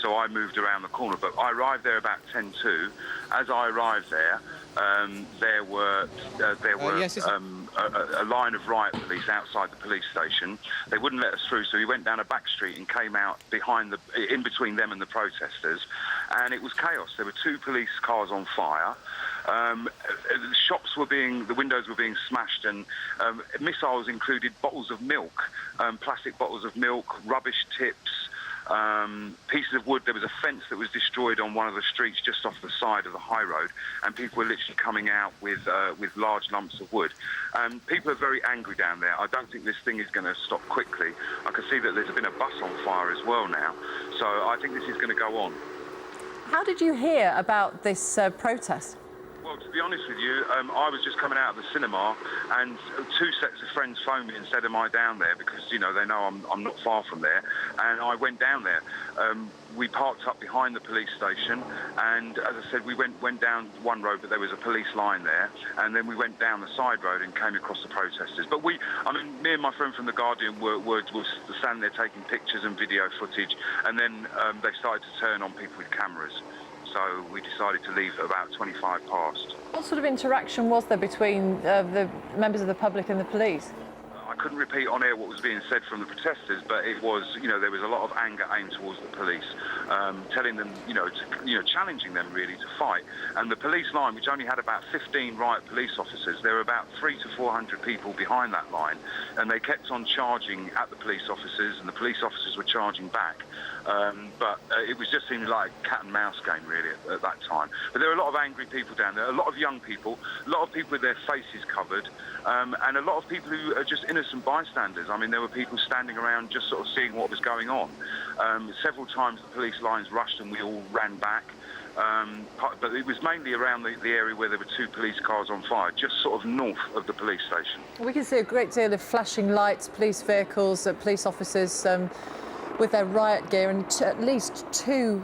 So I moved around the corner. But I arrived there about 10:02. As I arrived there, there were a line of riot police outside the police station. They wouldn't let us through, so we went down a back street and came out in between them and the protesters. and it was chaos. There were 2 police cars on fire. The windows were being smashed, and missiles included bottles of milk, plastic bottles of milk, rubbish tips, pieces of wood. There was a fence that was destroyed on one of the streets just off the side of the high road, and people were literally coming out with large lumps of wood. People are very angry down there. I don't think this thing is going to stop quickly. I can see that there's been a bus on fire as well now, so I think this is going to go on. How did you hear about this protest? Well, to be honest with you, I was just coming out of the cinema, and 2 sets of friends phoned me and said, am I down there? Because, you know, they know I'm not far from there. And I went down there. We parked up behind the police station, and as I said, we went down one road, but there was a police line there, and then we went down the side road and came across the protesters. But me and my friend from The Guardian were standing there taking pictures and video footage, and then they started to turn on people with cameras. So we decided to leave at about 25 past. What sort of interaction was there between the members of the public and the police? I couldn't repeat on air what was being said from the protesters, but it was, you know, there was a lot of anger aimed towards the police, telling them, challenging them really to fight. And the police line, which only had about 15 riot police officers, there were about 300 to 400 people behind that line, and they kept on charging at the police officers, and the police officers were charging back. But it was just seeming like a cat and mouse game really at that time. But there were a lot of angry people down there, a lot of young people, a lot of people with their faces covered, and a lot of people who are just innocent bystanders. I mean, there were people standing around just sort of seeing what was going on. Several times the police lines rushed and we all ran back. But it was mainly around the area where there were 2 police cars on fire, just sort of north of the police station. We can see a great deal of flashing lights, police vehicles, police officers with their riot gear, and at least 2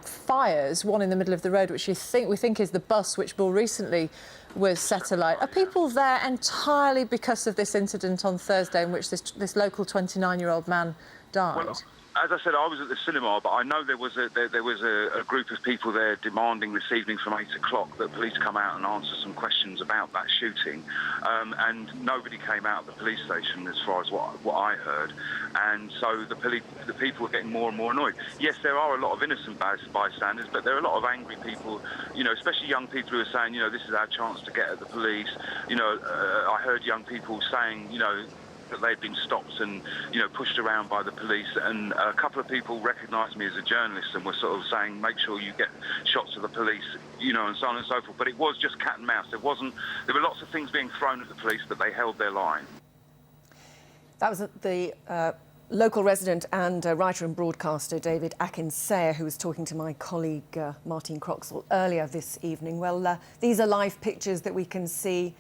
fires, one in the middle of the road, which we think is the bus which more recently was set alight. Are people there entirely because of this incident on Thursday in which this local 29-year-old man died? Well, as I said, I was at the cinema, but I know there was a group of people there demanding this evening from 8 o'clock that police come out and answer some questions about that shooting, and nobody came out of the police station as far as what I heard, and so the people were getting more and more annoyed. Yes, there are a lot of innocent bystanders, but there are a lot of angry people, especially young people who are saying, this is our chance to get at the police. I heard young people saying, that they'd been stopped and, pushed around by the police, and a couple of people recognised me as a journalist and were sort of saying, make sure you get shots of the police, and so on and so forth. But it was just cat and mouse. There were lots of things being thrown at the police, but they held their line. That was the local resident and writer and broadcaster David Akinsanya, who was talking to my colleague Martin Croxall earlier this evening. Well, these are live pictures that we can see.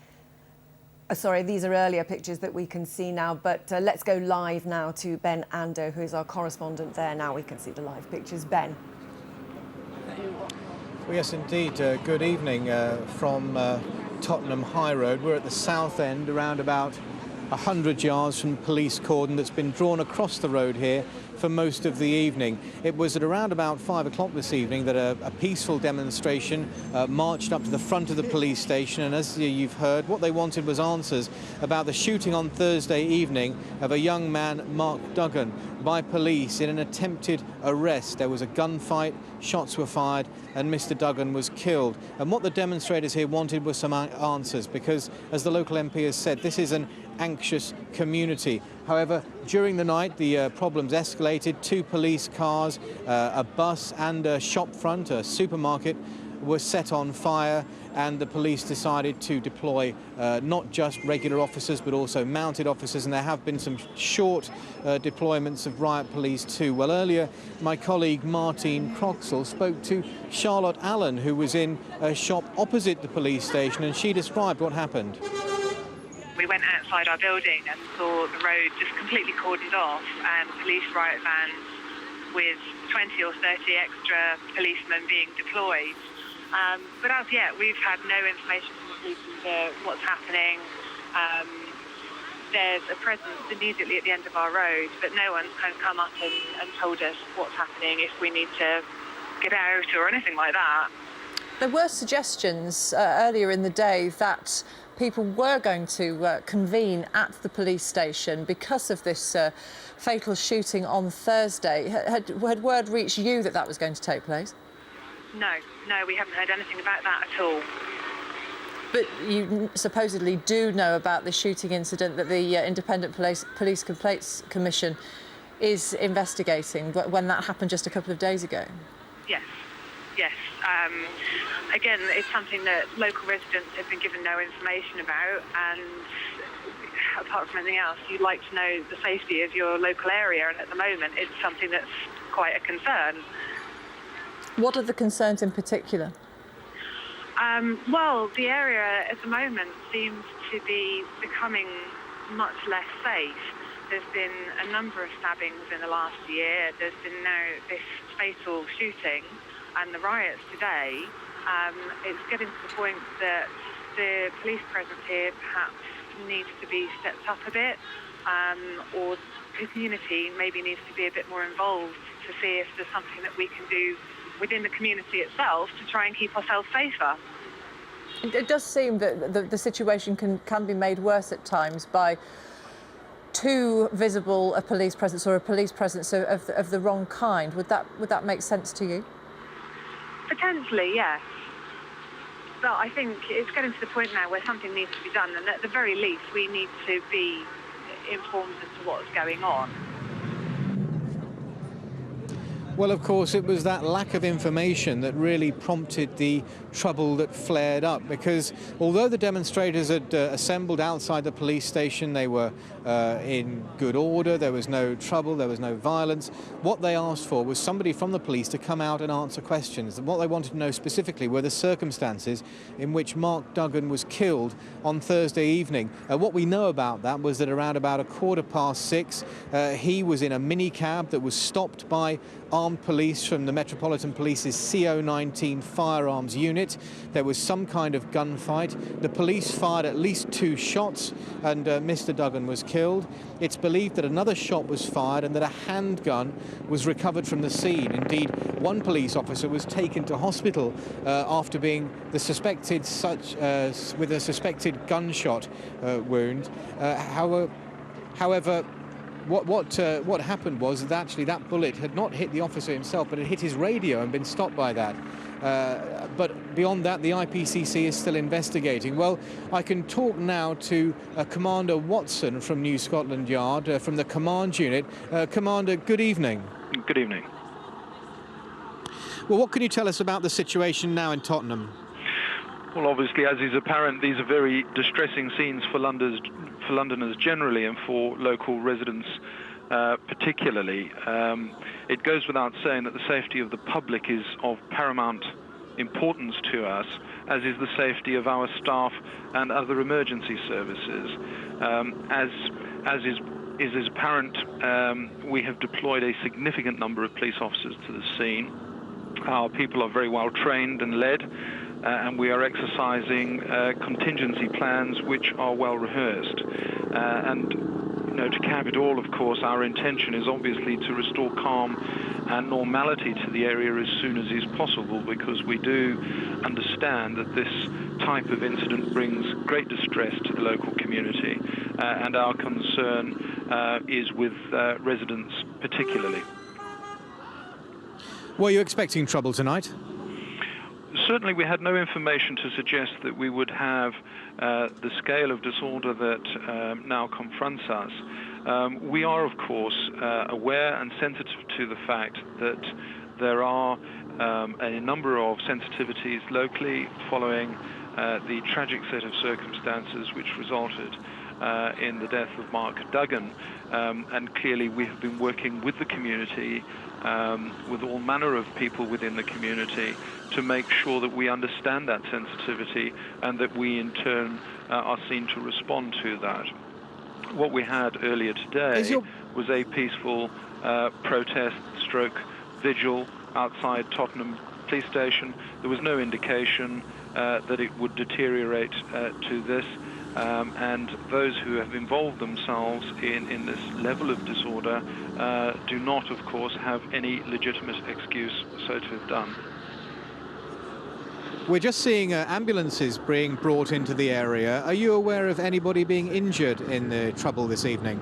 These are earlier pictures that we can see now, but let's go live now to Ben Ando, who is our correspondent there. Now we can see the live pictures. Ben. Well, yes, indeed. Good evening from Tottenham High Road. We're at the south end, around about 100 yards from police cordon that's been drawn across the road here for most of the evening. It was at around about 5 o'clock this evening that a peaceful demonstration marched up to the front of the police station, and as you've heard, what they wanted was answers about the shooting on Thursday evening of a young man, Mark Duggan, by police in an attempted arrest. There was a gunfight, shots were fired, and Mr. Duggan was killed. And what the demonstrators here wanted was some answers, because, as the local MP has said, this is an anxious community. However, during the night, the problems escalated. 2 police cars, a bus and a shop front, a supermarket, were set on fire, and the police decided to deploy not just regular officers but also mounted officers, and there have been some short deployments of riot police too. Well, earlier my colleague Martin Croxall spoke to Charlotte Allen, who was in a shop opposite the police station, and she described what happened. We went outside our building and saw the road just completely cordoned off, and police riot vans with 20 or 30 extra policemen being deployed. But as yet, we've had no information from the police into what's happening. There's a presence immediately at the end of our road, but no one's kind of come up and told us what's happening, if we need to get out or anything like that. There were suggestions earlier in the day that people were going to convene at the police station because of this fatal shooting on Thursday. Had word reached you that that was going to take place? No, we haven't heard anything about that at all. But you supposedly do know about the shooting incident that the Independent Police Complaints Commission is investigating, when that happened just a couple of days ago. Yes. Again, it's something that local residents have been given no information about, and apart from anything else, you'd like to know the safety of your local area, and at the moment it's something that's quite a concern. What are the concerns in particular? Well, the area at the moment seems to be becoming much less safe. There's been a number of stabbings in the last year. There's been now this fatal shooting and the riots today. It's getting to the point that the police presence here perhaps needs to be stepped up a bit, or the community maybe needs to be a bit more involved to see if there's something that we can do within the community itself to try and keep ourselves safer. It does seem that the situation can be made worse at times by too visible a police presence or a police presence of the wrong kind. Would that make sense to you? Potentially, yes. But I think it's getting to the point now where something needs to be done, and at the very least we need to be informed as to what's going on. Well, of course, it was that lack of information that really prompted the trouble that flared up, because although the demonstrators had assembled outside the police station, they were in good order, there was no trouble, there was no violence. What they asked for was somebody from the police to come out and answer questions. And what they wanted to know specifically were the circumstances in which Mark Duggan was killed on Thursday evening. What we know about that was that around about 6:15, he was in a minicab that was stopped by armed police from the Metropolitan Police's CO19 firearms unit. There was some kind of gunfight. The police fired at least 2 shots, and Mr. Duggan was killed. It's believed that another shot was fired and that a handgun was recovered from the scene. Indeed, one police officer was taken to hospital after being with a suspected gunshot wound. However, what happened was that actually that bullet had not hit the officer himself, but it hit his radio and been stopped by that. But beyond that, the IPCC is still investigating. Well, I can talk now to Commander Watson from New Scotland Yard, from the command unit. Commander, good evening. Good evening. Well, what can you tell us about the situation now in Tottenham? Well, obviously, as is apparent, these are very distressing scenes for Londoners generally and for local residents particularly. It goes without saying that the safety of the public is of paramount importance to us, as is the safety of our staff and other emergency services. As is apparent, we have deployed a significant number of police officers to the scene. Our people are very well trained and led, and we are exercising contingency plans which are well rehearsed. To cap it all, of course, our intention is obviously to restore calm and normality to the area as soon as is possible, because we do understand that this type of incident brings great distress to the local community, and our concern is with residents particularly. Were you expecting trouble tonight? Certainly we had no information to suggest that we would have the scale of disorder that now confronts us. We are, of course, aware and sensitive to the fact that there are a number of sensitivities locally following the tragic set of circumstances which resulted in the death of Mark Duggan. And clearly we have been working with the community, with all manner of people within the community, to make sure that we understand that sensitivity and that we in turn are seen to respond to that. What we had earlier today was a peaceful protest stroke vigil outside Tottenham Police Station. There was no indication that it would deteriorate to this. And those who have involved themselves in this level of disorder do not, of course, have any legitimate excuse so to have done. We're just seeing ambulances being brought into the area. Are you aware of anybody being injured in the trouble this evening?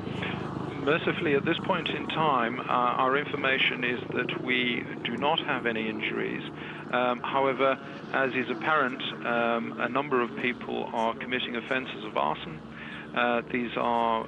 Mercifully, at this point in time, our information is that we do not have any injuries. However, as is apparent, a number of people are committing offences of arson. These are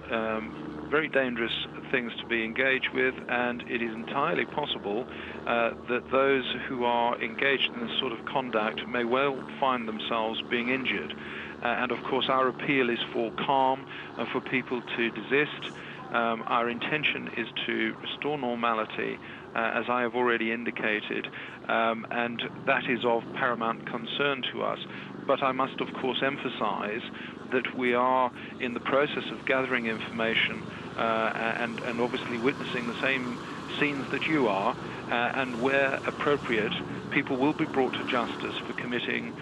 very dangerous things to be engaged with, and it is entirely possible that those who are engaged in this sort of conduct may well find themselves being injured. And of course our appeal is for calm and for people to desist. Our intention is to restore normality, as I have already indicated, and that is of paramount concern to us. But I must of course emphasize that we are in the process of gathering information and obviously witnessing the same scenes that you are, and where appropriate, people will be brought to justice for committing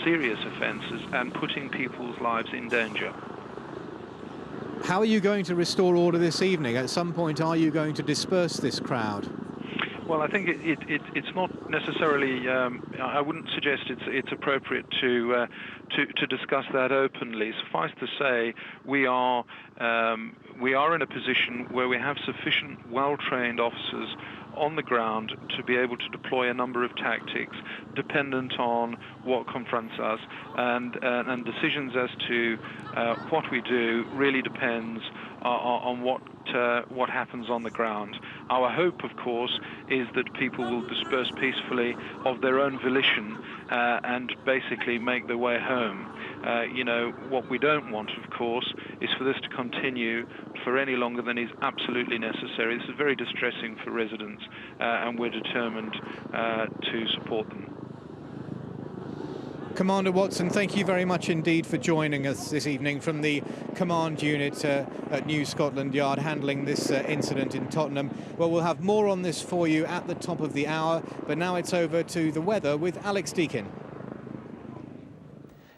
serious offences and putting people's lives in danger. How are you going to restore order this evening? At some point, are you going to disperse this crowd? Well, I think it's not necessarily. I wouldn't suggest it's appropriate to discuss that openly. Suffice to say, we are in a position where we have sufficient well-trained officers on the ground to be able to deploy a number of tactics dependent on what confronts us, and decisions as to what we do really depends on what happens on the ground. Our hope, of course, is that people will disperse peacefully of their own volition and basically make their way home. What we don't want, of course, is for this to continue for any longer than is absolutely necessary. This is very distressing for residents, and we're determined to support them. Commander Watson, thank you very much indeed for joining us this evening from the command unit at New Scotland Yard handling this incident in Tottenham. Well, we'll have more on this for you at the top of the hour, but now it's over to the weather with Alex Deakin.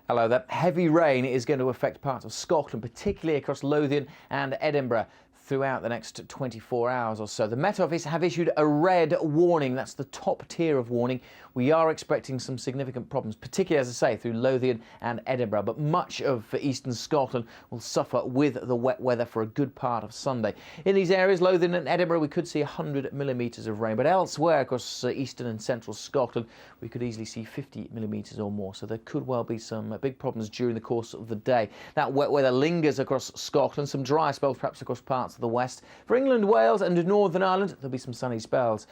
Hello, that heavy rain is going to affect parts of Scotland, particularly across Lothian and Edinburgh, throughout the next 24 hours or so. The Met Office have issued a red warning. That's the top tier of warning. We are expecting some significant problems, particularly, as I say, through Lothian and Edinburgh. But much of eastern Scotland will suffer with the wet weather for a good part of Sunday. In these areas, Lothian and Edinburgh, we could see 100 millimetres of rain. But elsewhere across eastern and central Scotland, we could easily see 50 millimetres or more. So there could well be some big problems during the course of the day. That wet weather lingers across Scotland. Some dry spells perhaps across parts of the west. For England, Wales and Northern Ireland, there'll be some sunny spells.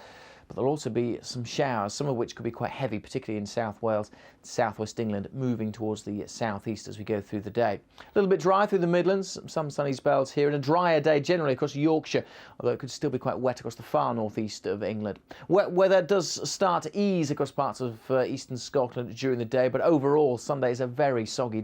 But there'll also be some showers, some of which could be quite heavy, particularly in South Wales, South West England, moving towards the southeast as we go through the day. A little bit dry through the Midlands, some sunny spells here, and a drier day generally across Yorkshire, although it could still be quite wet across the far northeast of England. Wet weather does start to ease across parts of eastern Scotland during the day, but overall Sunday is a very soggy